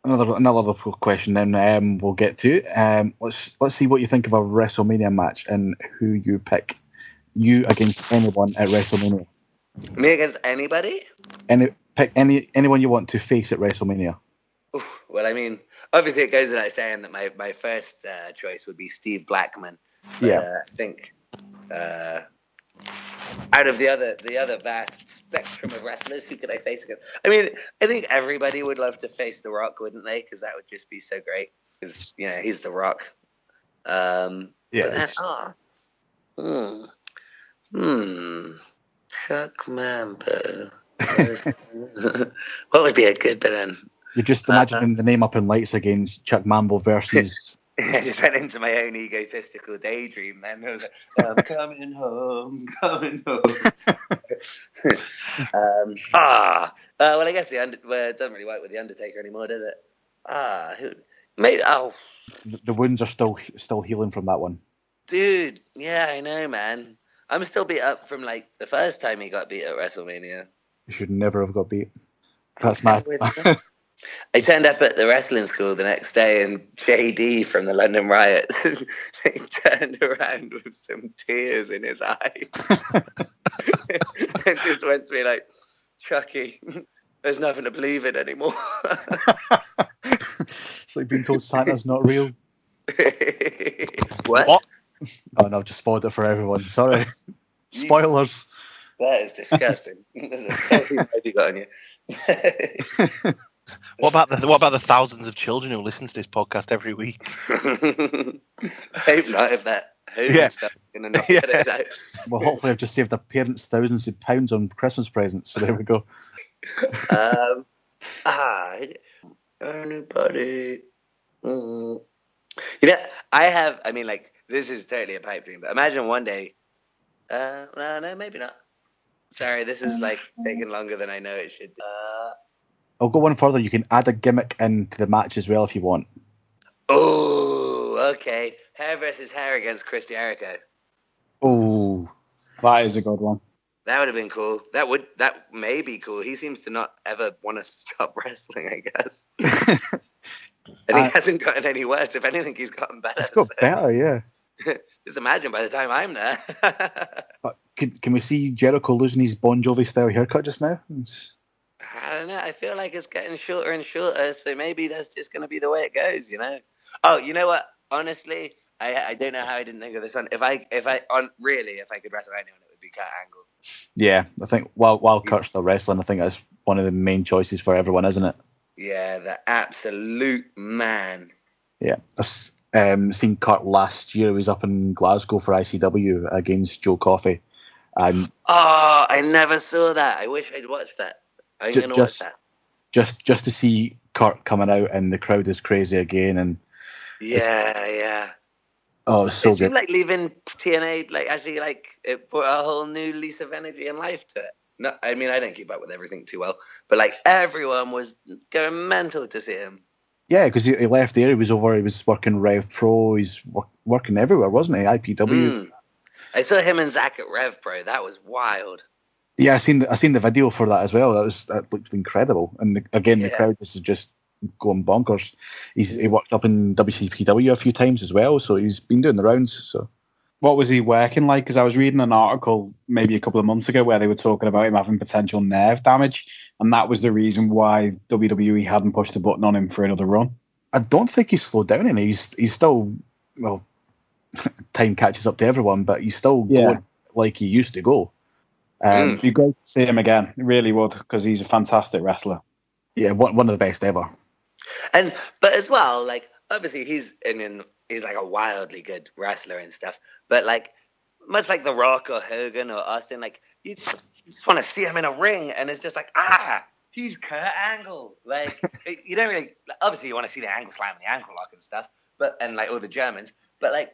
another question then we'll get to. Let's see what you think of a WrestleMania match and who you pick. You against anyone at WrestleMania. Me against anybody? Pick anyone you want to face at WrestleMania. Oof, well, I mean, obviously it goes without saying that my first choice would be Steve Blackman. But, yeah. I think out of the other vast spectrum of wrestlers, who could I face again? I mean, I think everybody would love to face The Rock, wouldn't they? Because that would just be so great. Because he's The Rock. Yeah. Chuck Mambo. What would be a good villain? You're just imagining the name up in lights against Chuck Mambo versus. I just went into my own egotistical daydream, man. I was like, I'm coming home. Well, I guess it doesn't really work with The Undertaker anymore, does it? Maybe. The wounds are still healing from that one. Dude, yeah, I know, man. I'm still beat up from like the first time he got beat at WrestleMania. You should never have got beat. That's mad. I turned up at the wrestling school the next day, and JD from the London Riots he turned around with some tears in his eyes and just went to me like, Chucky, there's nothing to believe in anymore. It's like being told Santa's not real. What? Oh no, I've just spoiled it for everyone. Sorry. Spoilers. That is disgusting. What have you got on you? What about the thousands of children who listen to this podcast every week? I hope not. If that home Yeah. stuff is gonna not get it out. Well, hopefully I've just saved their parents thousands of pounds on Christmas presents. So there we go. Anybody? You know, I mean, like, this is totally a pipe dream, but imagine one day. No, maybe not. Sorry, this is like taking longer than I know it should. I'll go one further. You can add a gimmick into the match as well if you want. Oh, okay. Hair versus hair against Chris Jericho. Oh, That is a good one. That would have been cool. That may be cool. He seems to not ever want to stop wrestling, I guess. And he hasn't gotten any worse. If anything, he's gotten better. it's got better, yeah. Just imagine by the time I'm there. But can we see Jericho losing his Bon Jovi style haircut just now? I don't know. I feel like it's getting shorter and shorter, so maybe that's just going to be the way it goes, you know? Oh, you know what? Honestly, I don't know how I didn't think of this one. If I could wrestle anyone, it would be Kurt Angle. Yeah, I think while Kurt's still wrestling, I think that's one of the main choices for everyone, isn't it? Yeah, the absolute man. Yeah, I've seen Kurt last year. He was up in Glasgow for ICW against Joe Coffey. Oh, I never saw that. I wish I'd watched that. I'm going to watch that. Just to see Kurt coming out and the crowd is crazy again. And yeah. Oh, it's so it good. seemed like leaving TNA, like, actually, like, it brought a whole new lease of energy and life to it. No, I mean, I don't keep up with everything too well, but, like, everyone was going mental to see him. Yeah, because he left there. He was working Rev Pro. He's working everywhere, wasn't he? IPW. I saw him and Zach at Rev Pro. That was wild. Yeah, I seen the video for that as well. That looked incredible. And the crowd was just going bonkers. He worked up in WCPW a few times as well, so he's been doing the rounds. So, what was he working like? Because I was reading an article maybe a couple of months ago where they were talking about him having potential nerve damage, and that was the reason why WWE hadn't pushed the button on him for another run. I don't think he's slowed down any. He's still, well, time catches up to everyone, but he's still going like he used to go. It'd be great to see him again. It really would, because he's a fantastic wrestler. Yeah, one of the best ever. But as well, like, obviously he's like a wildly good wrestler and stuff. But, like, much like The Rock or Hogan or Austin, like, you just want to see him in a ring, and it's just like, he's Kurt Angle. Like, you don't really, obviously you want to see the angle slam and the ankle lock and stuff, and like all the Germans, but like,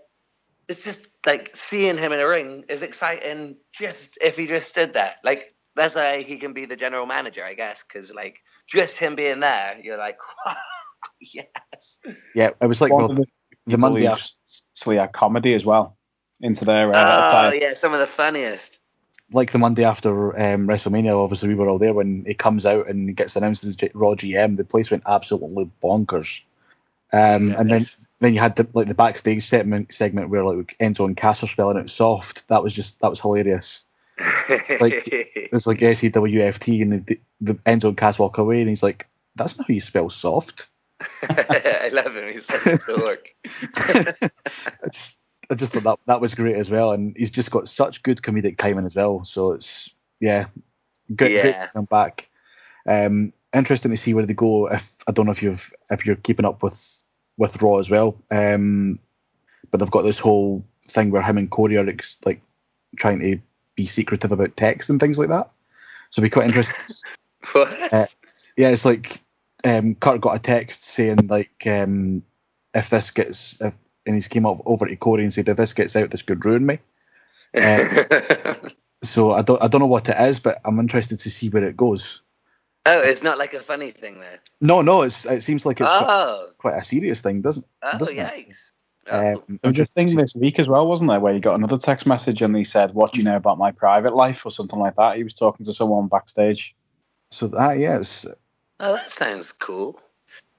it's just like seeing him in a ring is exciting just if he just stood there. Like, that's why he can be the general manager, I guess, because like just him being there, you're like, yes. Yeah, it was like the Monday after comedy as well into their some of the funniest. Like the Monday after WrestleMania, obviously we were all there when he comes out and he gets announced as Raw GM. The place went absolutely bonkers. And then you had the backstage segment where like Enzo and Cass are spelling it soft. That was hilarious. Like it was like SAWFT, and the Enzo and Cass walk away, and he's like, "That's not how you spell soft." I love him. He's such a dork. I just thought that was great as well, and he's just got such good comedic timing as well. So it's great to come back. Interesting to see where they go. If I don't know if you're keeping up with Raw as well, but they've got this whole thing where him and Corey are like trying to be secretive about text and things like that. So it'll be quite interesting. What? It's like Kurt got a text saying like if this gets and he's came up over to Corey and said, if this gets out, this could ruin me. So I don't know what it is, but I'm interested to see where it goes. Oh, it's not like a funny thing there. No, it seems like it's quite a serious thing, doesn't yikes. There was a thing this week as well, wasn't there, where he got another text message and he said, "What do you know about my private life?" or something like that. He was talking to someone backstage. So that, yes. Oh, that sounds cool.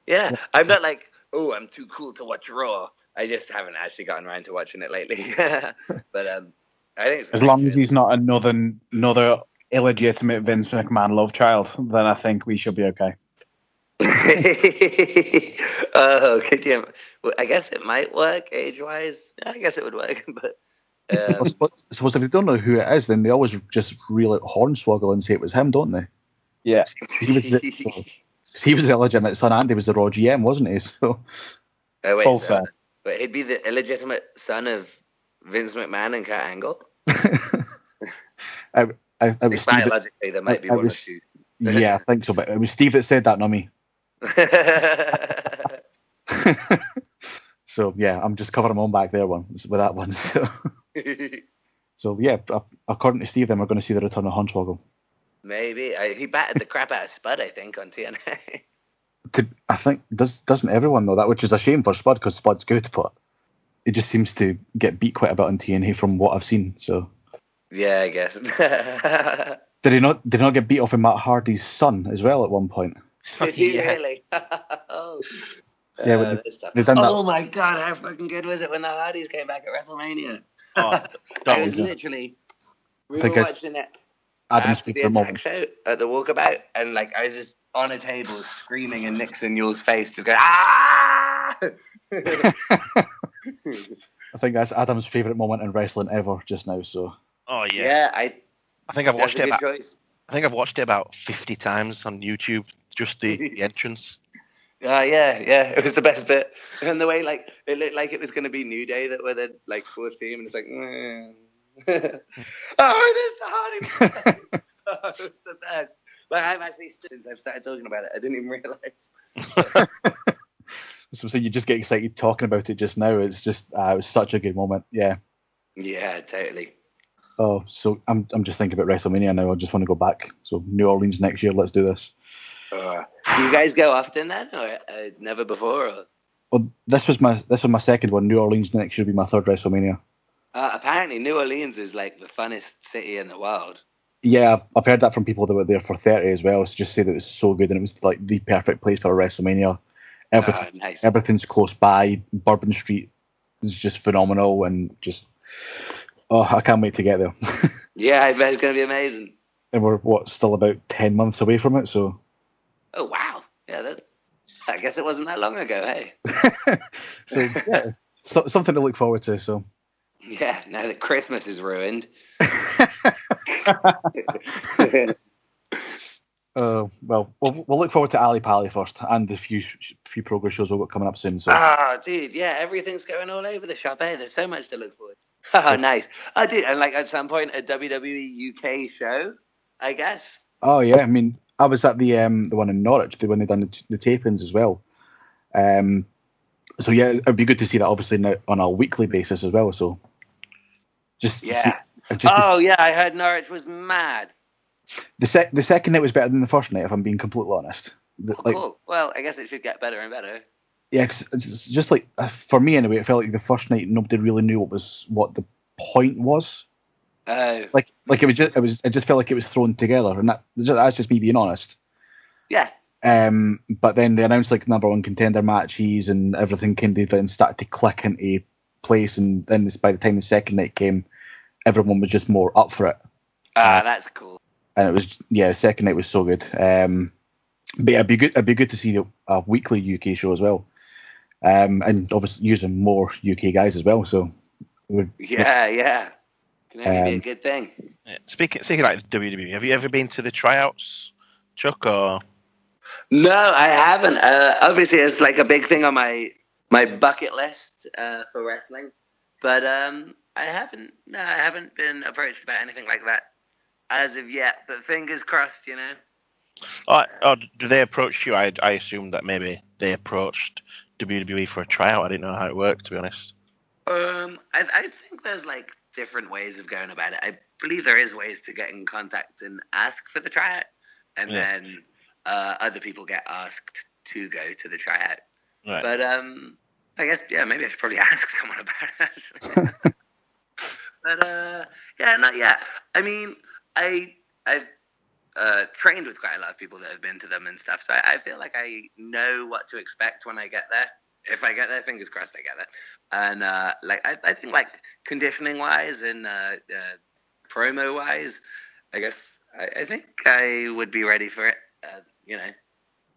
Yeah, I'm not like, I'm too cool to watch Raw. I just haven't actually gotten around to watching it lately. But I think as long as he's not another illegitimate Vince McMahon love child, then I think we should be okay. Could you? Well, I guess it might work age-wise. I guess it would work, but. I suppose if they don't know who it is, then they always just reel out Hornswoggle and say it was him, don't they? Yeah. 'Cause he was the illegitimate son. Andy was the Raw GM, wasn't he? So Oh, wait, Full so, set. but he'd be the illegitimate son of Vince McMahon and Kurt Angle. it was Steve. Biologically, there might be one or two. Yeah, I think so. But it was Steve that said that, not me. So yeah, I'm just covering my own back there with that one. So yeah, according to Steve, then we're going to see the return of Hornswoggle. Maybe he battered the crap out of Spud, I think, on TNA. I think doesn't everyone though that, which is a shame for Spud because Spud's good, but it just seems to get beat quite a bit on TNA from what I've seen. So yeah, I guess. did he not get beat off of Matt Hardy's son as well at one point? Did he really? Oh. Yeah, they've done that. Oh my god, how fucking good was it when the Hardys came back at WrestleMania? Oh, I was literally, we were watching it Adam's after the favorite Attack moment. show at the Walkabout, and like I was just on a table screaming in Nixon Yule's face, just going ah! I think that's Adam's favourite moment in wrestling ever just now. So Oh yeah. Yeah, I think I've watched that's it a good about. choice. I think I've watched it about 50 times on YouTube. Just the entrance. Yeah, it was the best bit, and the way like it looked like it was going to be New Day that were the like fourth team, and it's like, oh, it is the Hardy. Oh, it was the best. Like I've actually since I've started talking about it, I didn't even realize. So you just get excited talking about it just now. It's just it was such a good moment. Yeah. Yeah, totally. Oh, so I'm just thinking about WrestleMania now. I just want to go back. So New Orleans next year. Let's do this. Do you guys go often then, or never before? Or? Well, this was my second one. New Orleans next year will be my third WrestleMania. Apparently, New Orleans is like the funnest city in the world. Yeah, I've heard that from people that were there for 30 as well. So just say that it was so good and it was like the perfect place for a WrestleMania. Nice. Everything's close by. Bourbon Street is just phenomenal and just I can't wait to get there. Yeah, I bet it's going to be amazing. And we're still about 10 months away from it, so. Oh wow! Yeah, I guess it wasn't that long ago, hey. So yeah, something to look forward to. So. Yeah, now that Christmas is ruined. Well, we'll look forward to Ali Pally first, and the few progress shows we've got coming up soon. So. Dude, yeah, everything's going all over the shop. Hey, there's so much to look forward to. Oh, nice. Oh, dude, and like at some point a WWE UK show, I guess. Oh yeah, I mean, I was at the one in Norwich when they done the tapings as well. So yeah, it'd be good to see that obviously now on a weekly basis as well. So just yeah. I heard Norwich was mad. The second night was better than the first night, if I'm being completely honest. Cool. Well, I guess it should get better and better. Yeah, cause it's just like for me anyway, it felt like the first night nobody really knew what the point was. Like it just felt like it was thrown together, and that's just me being honest. Yeah. But then they announced like number one contender matches and everything kind of then started to click into place, and then by the time the second night came, everyone was just more up for it. That's cool. And it was the second night was so good. But yeah, it'd be good to see a weekly UK show as well. And obviously using more UK guys as well. So yeah. Can only be a good thing. Yeah. Speaking like WWE, have you ever been to the tryouts, Chuck? Or no, I haven't. Obviously, it's like a big thing on my bucket list for wrestling, but I haven't. No, I haven't been approached about anything like that as of yet. But fingers crossed, you know. Oh, do they approach you? I assume that maybe they approached WWE for a tryout. I didn't know how it worked, to be honest. I think there's like different ways of going about it. I believe there is ways to get in contact and ask for the tryout, and then other people get asked to go to the tryout. Right. But I guess maybe I should probably ask someone about it. Actually. But not yet. I mean, I've trained with quite a lot of people that have been to them and stuff, so I feel like I know what to expect when I get there. If I get there, fingers crossed I get there. And I think like conditioning wise and promo wise, I guess I think I would be ready for it.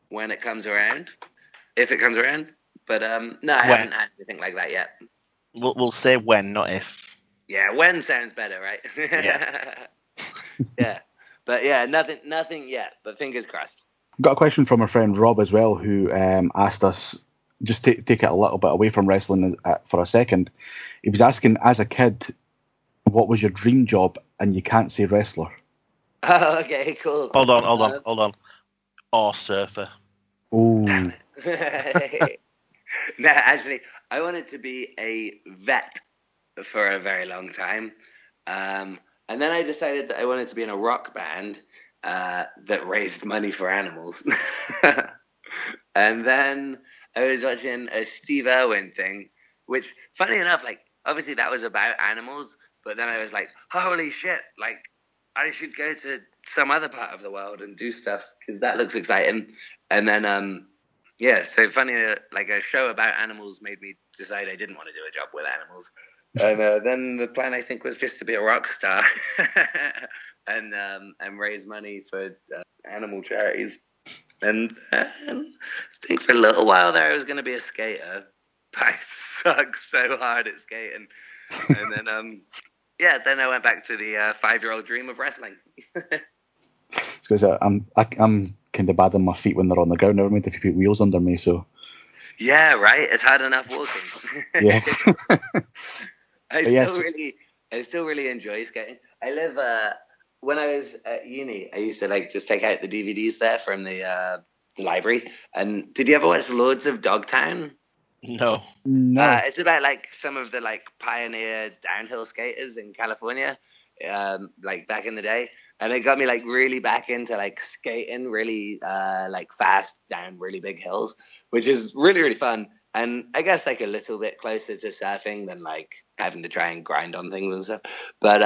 When it comes around, if it comes around. But no, I haven't had anything like that yet. We'll say when, not if. Yeah, when sounds better, right? Yeah. Yeah. But yeah, nothing yet. But fingers crossed. Got a question from our friend Rob as well, who asked us, just take it a little bit away from wrestling for a second. He was asking, as a kid, what was your dream job? And you can't say wrestler. Oh, okay, cool. Hold on. Or surfer. Oh, No, actually, I wanted to be a vet for a very long time. And then I decided that I wanted to be in a rock band that raised money for animals. And then I was watching a Steve Irwin thing, which, funny enough, like, obviously that was about animals, but then I was like, holy shit, like, I should go to some other part of the world and do stuff, because that looks exciting. And then, so funny, like, a show about animals made me decide I didn't want to do a job with animals. And then the plan, I think, was just to be a rock star and raise money for animal charities. And I think for a little while there, I was going to be a skater. I suck so hard at skating. And then, then I went back to the 5-year-old dream of wrestling. it's because I'm kind of bad on my feet when they're on the ground. Never mind if you put wheels under me. So yeah, right. It's hard enough walking. yeah. I still really enjoy skating. I live when I was at uni, I used to like just take out the DVDs there from the library. And did you ever watch Lords of Dogtown? No. It's about like some of the like pioneer downhill skaters in California, like back in the day, and it got me like really back into like skating really like fast down really big hills, which is really, really fun. And I guess like a little bit closer to surfing than like having to try and grind on things and stuff. But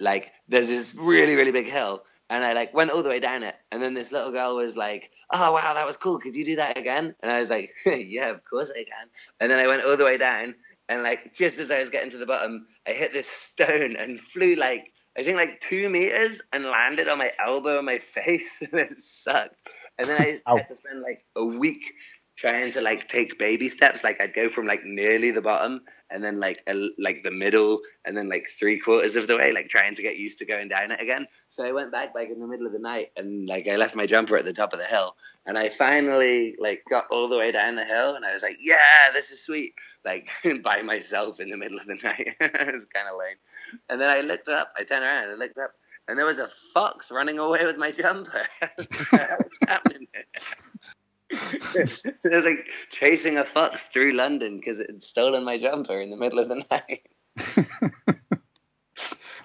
like there's this really, really big hill, and I like went all the way down it, and then this little girl was like, "Oh wow, that was cool. Could you do that again?" And I was like, "Yeah, of course I can." And then I went all the way down, and like just as I was getting to the bottom, I hit this stone and flew like I think like 2 meters and landed on my elbow and my face, and it sucked. And then I had to spend like a week trying to like take baby steps. Like I'd go from like nearly the bottom and then like the middle and then like 3/4 of the way, like trying to get used to going down it again. So I went back like in the middle of the night and like I left my jumper at the top of the hill, and I finally like got all the way down the hill, and I was like, yeah, this is sweet, like by myself in the middle of the night. It was kind of lame. And then I looked up, I turned around and I looked up, and there was a fox running away with my jumper. What's happening there? It was like chasing a fox through London because it had stolen my jumper in the middle of the night.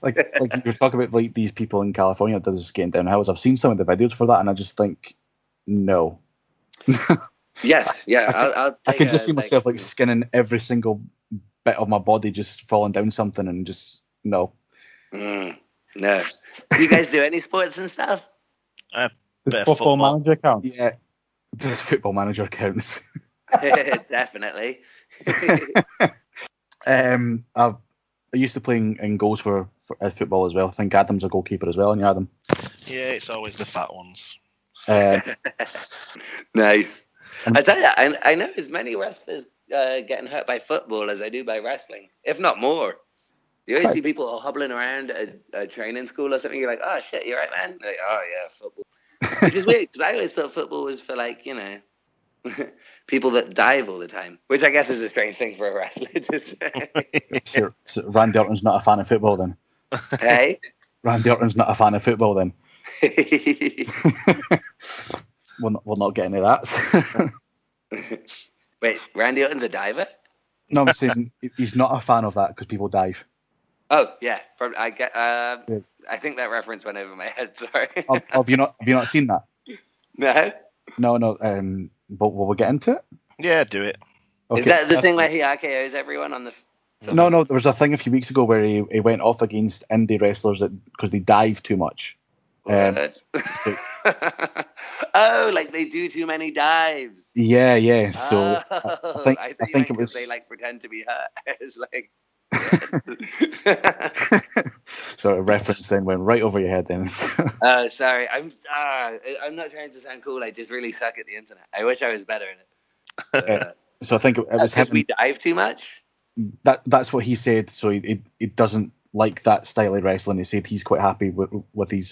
like you're talking about like these people in California that is skating down hills. I've seen some of the videos for that, and I just think no. Yes, yeah. I'll I can just see myself like skinning every single bit of my body, just falling down something, and just no. No. Do you guys do any sports and stuff? The football manager count? Yeah. This Football Manager counts. Definitely. I used to play in goals for football as well. I think Adam's a goalkeeper as well, and you Adam. Yeah, it's always the fat ones. Nice. I tell you, I know as many wrestlers getting hurt by football as I do by wrestling, if not more. You always see people hobbling around a training school or something. You're like, oh shit, you right, man? Like, oh yeah, football. Which is weird, because I always thought football was for, like, you know, people that dive all the time, which I guess is a strange thing for a wrestler to say. So Randy Orton's not a fan of football, then? Hey? Randy Orton's not a fan of football, then? We'll not get into that. Wait, Randy Orton's a diver? No, I'm saying he's not a fan of that because people dive. Oh, yeah. I get. I think that reference went over my head. Sorry. Have you not seen that? No. No. But will we get into it? Yeah, do it. Okay. Is that the thing where he RKOs everyone on the? No. There was a thing a few weeks ago where he went off against indie wrestlers because they dive too much. Oh, like they do too many dives. Yeah. So I think it was. They like pretend to be hurt. It's like. So a reference then went right over your head then. Sorry, I'm not trying to sound cool. I just really suck at the internet. I wish I was better in it. So I think it was because we dive too much. That's what he said. So he doesn't like that style of wrestling. He said he's quite happy with his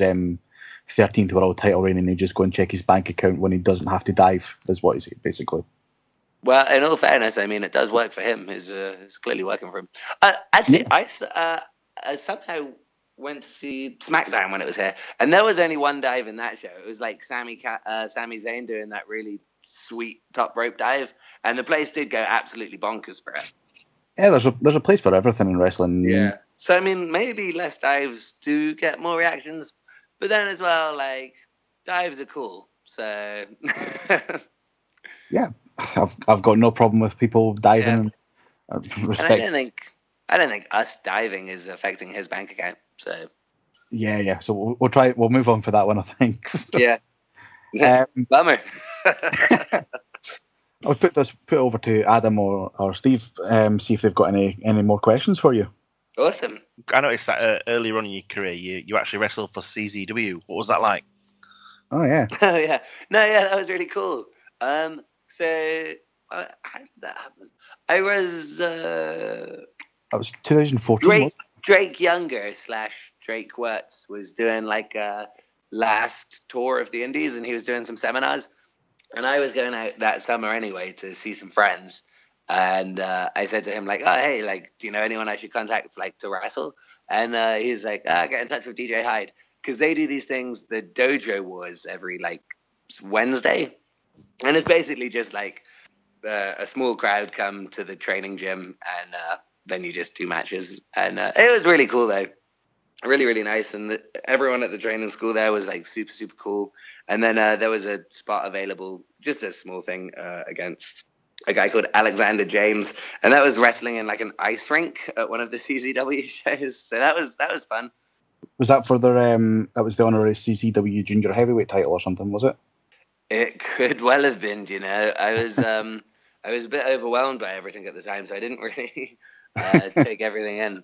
13th world title reign and he just go and check his bank account when he doesn't have to dive, is what he's saying, basically. Well, in all fairness, I mean, it does work for him. It's clearly working for him. Actually, I somehow went to see SmackDown when it was here, and there was only one dive in that show. It was like Sami Zayn doing that really sweet top rope dive, and the place did go absolutely bonkers for it. Yeah, there's a place for everything in wrestling. Yeah. So, I mean, maybe less dives do get more reactions, but then as well, like, dives are cool. So, yeah, I've got no problem with people diving. Yeah. And I don't think us diving is affecting his bank account. So, yeah. So we'll move on for that one, I think. Yeah. Bummer. I'll put it over to Adam or Steve, see if they've got any more questions for you. Awesome. I noticed that earlier on in your career, you actually wrestled for CZW. What was that like? Oh, yeah. Oh, yeah. No, yeah, that was really cool. So, how did that happen? I was... That was 2014. Drake Younger / Drake Wirtz was doing like a last tour of the Indies, and he was doing some seminars. And I was going out that summer anyway to see some friends. And I said to him, like, oh, hey, like, do you know anyone I should contact, like, to wrestle? And he's like, get in touch with DJ Hyde. Because they do these things, the Dojo Wars, every, like, Wednesday. And it's basically just, like, a small crowd come to the training gym, and then you just do matches. And it was really cool, though. Really, really nice. And everyone at the training school there was, like, super, super cool. And then there was a spot available, just a small thing, against a guy called Alexander James. And that was wrestling in, like, an ice rink at one of the CZW shows. So that was fun. Was that for that was the honorary CZW junior heavyweight title or something, was it? It could well have been, you know. I was a bit overwhelmed by everything at the time, so I didn't really take everything in.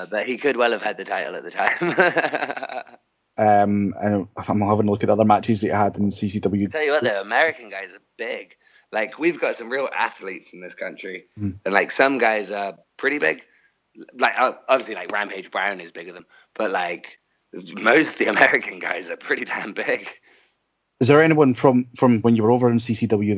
But he could well have had the title at the time. And I'm having a look at the other matches that he had in CCW. I'll tell you what, though, American guys are big. Like, we've got some real athletes in this country. And, like, some guys are pretty big. Like, obviously, like, Rampage Brown is bigger than them. But, like, most of the American guys are pretty damn big. Is there anyone from when you were over in CCW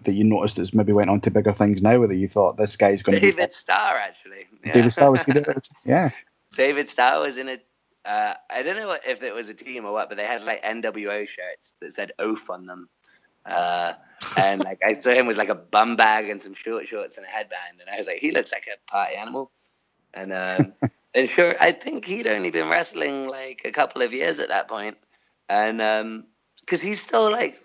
that you noticed that's maybe went on to bigger things now, that you thought this guy's going to be... David Starr, actually. Yeah. David Starr was good. Yeah. David Starr was in it. I don't know if it was a team or what, but they had like NWO shirts that said "Oath" on them. And like I saw him with like a bum bag and some short shorts and a headband, and I was like, he looks like a party animal. And and sure, I think he'd only been wrestling like a couple of years at that point, and because he's still like,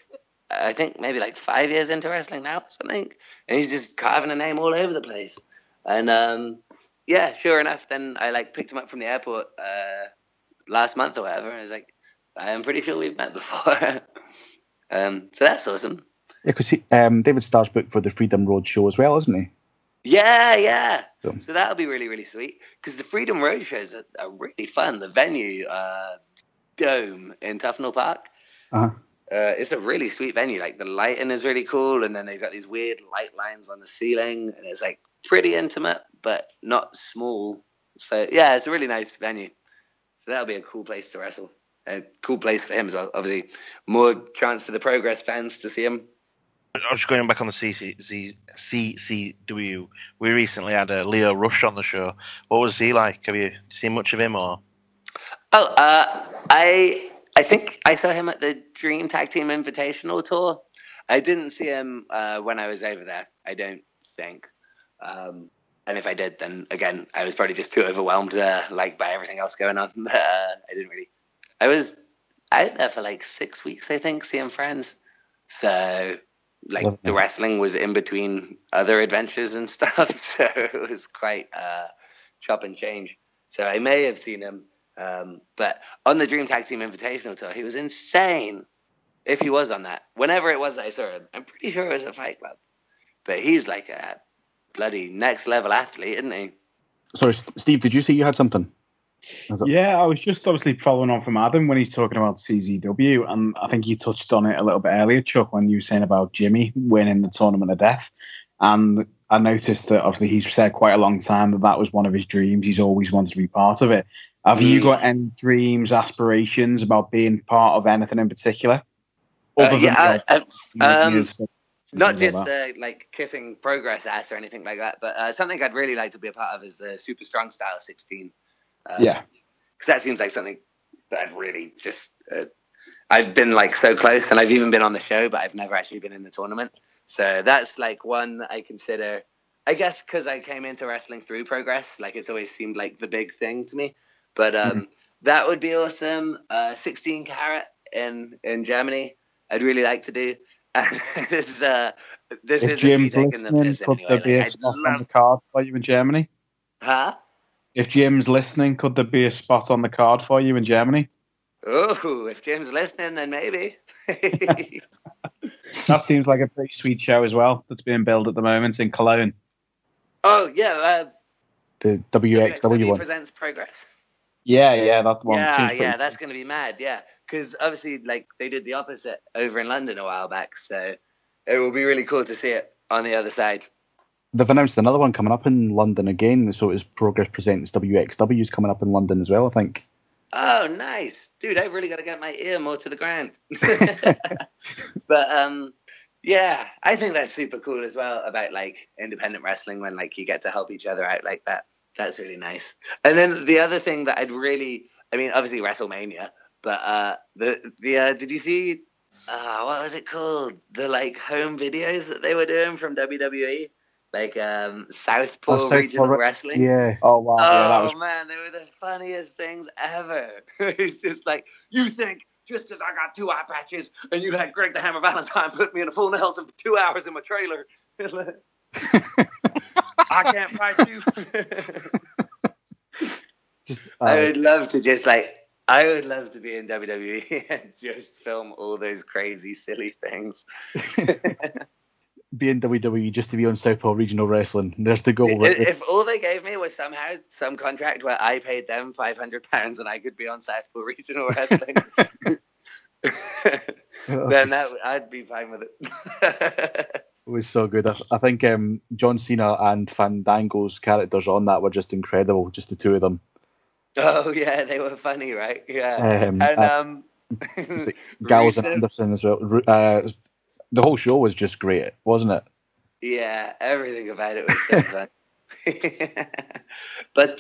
I think maybe like 5 years into wrestling now or something, and he's just carving a name all over the place. And yeah, sure enough, then I like picked him up from the airport last month or whatever, and I was like, I'm pretty sure we've met before. So that's awesome. Yeah, because David Starr's booked for the Freedom Road show as well, isn't he? Yeah. So that'll be really, really sweet, because the Freedom Road shows are really fun. The venue, Dome in Tufnell Park. Uh-huh. It's a really sweet venue. Like, the lighting is really cool, and then they've got these weird light lines on the ceiling, and it's like pretty intimate but not small. So yeah, it's a really nice venue. So that'll be a cool place to wrestle. A cool place for him as well. Obviously, more chance for the Progress fans to see him. I was just going back on the CCW. We recently had Leo Rush on the show. What was he like? Have you seen much of him, or? Oh, I think I saw him at the Dream Tag Team Invitational tour. I didn't see him when I was over there, I don't think. And if I did, then again, I was probably just too overwhelmed, like, by everything else going on. I didn't really. I was out there for like 6 weeks, I think, seeing friends. So, like, the wrestling was in between other adventures and stuff. So it was quite chop and change. So I may have seen him. But on the Dream Tag Team Invitational tour, he was insane. If he was on that, whenever it was that I saw him, I'm pretty sure it was a Fight Club. But he's like a bloody next level athlete, isn't he? Sorry, Steve, did you say you had something? Yeah, I was just obviously following on from Adam when he's talking about CZW, and I think you touched on it a little bit earlier, Chuck, when you were saying about Jimmy winning the Tournament of Death. And I noticed that obviously he's said quite a long time that was one of his dreams. He's always wanted to be part of it. Have you got any dreams, aspirations about being part of anything in particular? Not Something just like that. like kissing Progress ass or anything like that, but something I'd really like to be a part of is the Super Strong Style 16. Yeah. Because that seems like something that I'd really just. I've been like so close, and I've even been on the show, but I've never actually been in the tournament. So that's like one that I consider. I guess because I came into wrestling through Progress, like it's always seemed like the big thing to me. But that would be awesome. 16 carat in Germany, I'd really like to do. And this If is Jim's listening, could there be a spot on the card for you in Germany? Huh? If Jim's listening, could there be a spot on the card for you in Germany? Oh, if Jim's listening, then maybe. That seems like a pretty sweet show as well that's being built at the moment in Cologne. Oh, yeah. The WXW one. presents Progress. Yeah, that one. Yeah, that's going to be mad, yeah. Because obviously, like, they did the opposite over in London a while back, so it will be really cool to see it on the other side. They've announced another one coming up in London again, so it's Progress Presents WXW's coming up in London as well, I think. Oh, nice. Dude, I've really got to get my ear more to the ground. But, yeah, I think that's super cool as well about, like, independent wrestling when, like, you get to help each other out like that. That's really nice. And then the other thing that I'd really, I mean, obviously WrestleMania, but did you see, what was it called? The, like, home videos that they were doing from WWE? Like Southpaw Regional Wrestling. Yeah. Oh wow. Oh man, they were the funniest things ever. It's just like, you think just because I got 2 eye patches and you had Greg the Hammer Valentine put me in a full Nelson for 2 hours in my trailer, I can't fight you. I would love to just like. I would love to be in WWE and just film all those crazy, silly things. Be in WWE just to be on Southpaw Regional Wrestling. There's the goal. If all they gave me was somehow some contract where I paid them £500 and I could be on Southpaw Regional Wrestling, then I'd be fine with it. It was so good. I think John Cena and Fandango's characters on that were just incredible, just the two of them. Oh, yeah, they were funny, right? Yeah. And Gallows and Anderson as well. The whole show was just great, wasn't it? Yeah, everything about it was so fun. But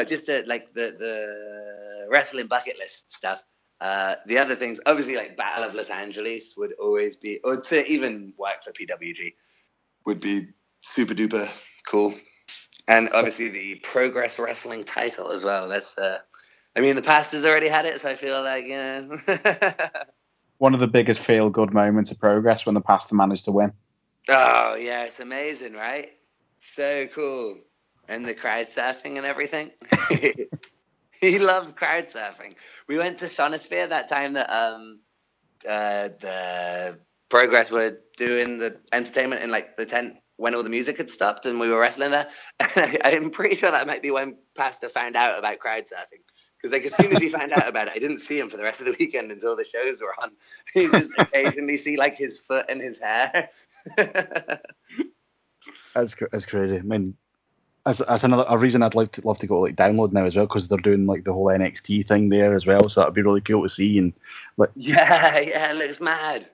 just like the wrestling bucket list stuff. The other things, obviously, like Battle of Los Angeles would always be, or to even work for PWG would be super duper cool. And obviously the Progress Wrestling title as well. That's the past has already had it, so I feel like one of the biggest feel-good moments of Progress when the pastor managed to win. Oh, yeah, it's amazing, right? So cool. And the crowd surfing and everything. He loves crowd surfing. We went to Sonosphere that time that the Progress were doing the entertainment in like the tent when all the music had stopped and we were wrestling there. And I'm pretty sure that might be when Pastor found out about crowd surfing. Because like as soon as he found out about it, I didn't see him for the rest of the weekend until the shows were on. You just occasionally see like his foot and his hair. That's crazy. I mean, that's another reason I'd love to go like download now as well, because they're doing like the whole NXT thing there as well. So that'd be really cool to see. And like, yeah, it looks mad.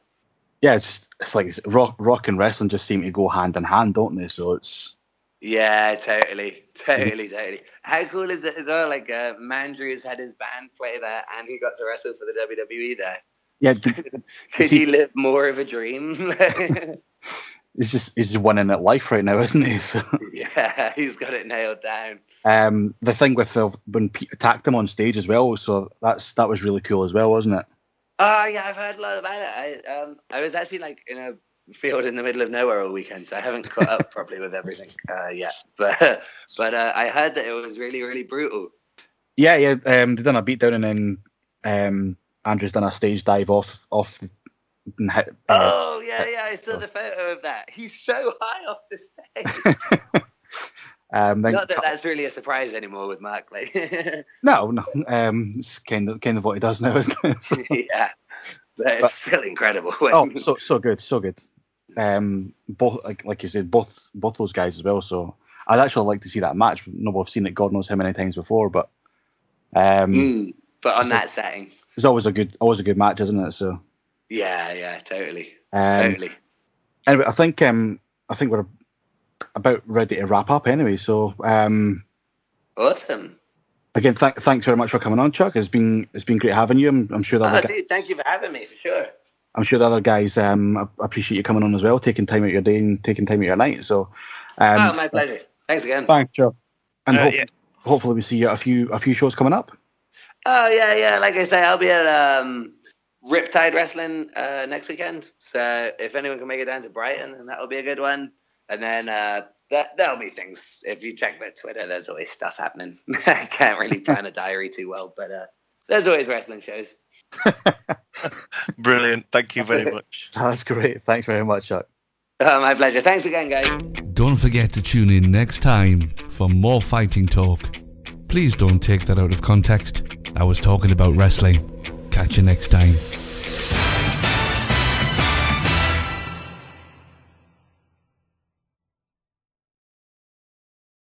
Yeah, it's like rock and wrestling just seem to go hand in hand, don't they? So it's. Yeah, totally. How cool is it as well? Like, Mandrews had his band play there, and he got to wrestle for the WWE there. Yeah. Could he live more of a dream? He's just winning at life right now, isn't he? So. Yeah, he's got it nailed down. The thing with when Pete attacked him on stage as well, so that was really cool as well, wasn't it? Oh, yeah, I've heard a lot about it. I was actually like in a field in the middle of nowhere all weekend, so I haven't caught up properly with everything yet. But I heard that it was really, really brutal. Yeah. They done a beatdown and then Andrew's done a stage dive off. Oh yeah, I saw the photo of that. He's so high off the stage. Not that that's really a surprise anymore with Mark. Like, no, it's kind of what he does now, isn't it? So, yeah, but it's still incredible. So good. Both like you said, both those guys as well. So I'd actually like to see that match. No, we've seen it God knows how many times before, but But on that setting, it's always a good match, isn't it? So yeah, totally. Anyway, I think we're about ready to wrap up anyway. So awesome. Again, thanks very much for coming on, Chuck. It's been great having you. I'm sure that. Dude, thank you for having me, for sure. I'm sure the other guys appreciate you coming on as well, taking time out of your day and taking time out of your night. So, my pleasure. Thanks again. Thanks, Chuck. And hopefully we see you at a few shows coming up. Oh yeah. Like I say, I'll be at Riptide Wrestling next weekend. So if anyone can make it down to Brighton, then that'll be a good one. And then there'll be things. If you check my Twitter, there's always stuff happening. I can't really plan a diary too well, but there's always wrestling shows. Brilliant. Thank you very much. That's great. Thanks very much, Chuck. My pleasure. Thanks again, guys. Don't forget to tune in next time for more fighting talk. Please don't take that out of context. I was talking about wrestling. Catch you next time.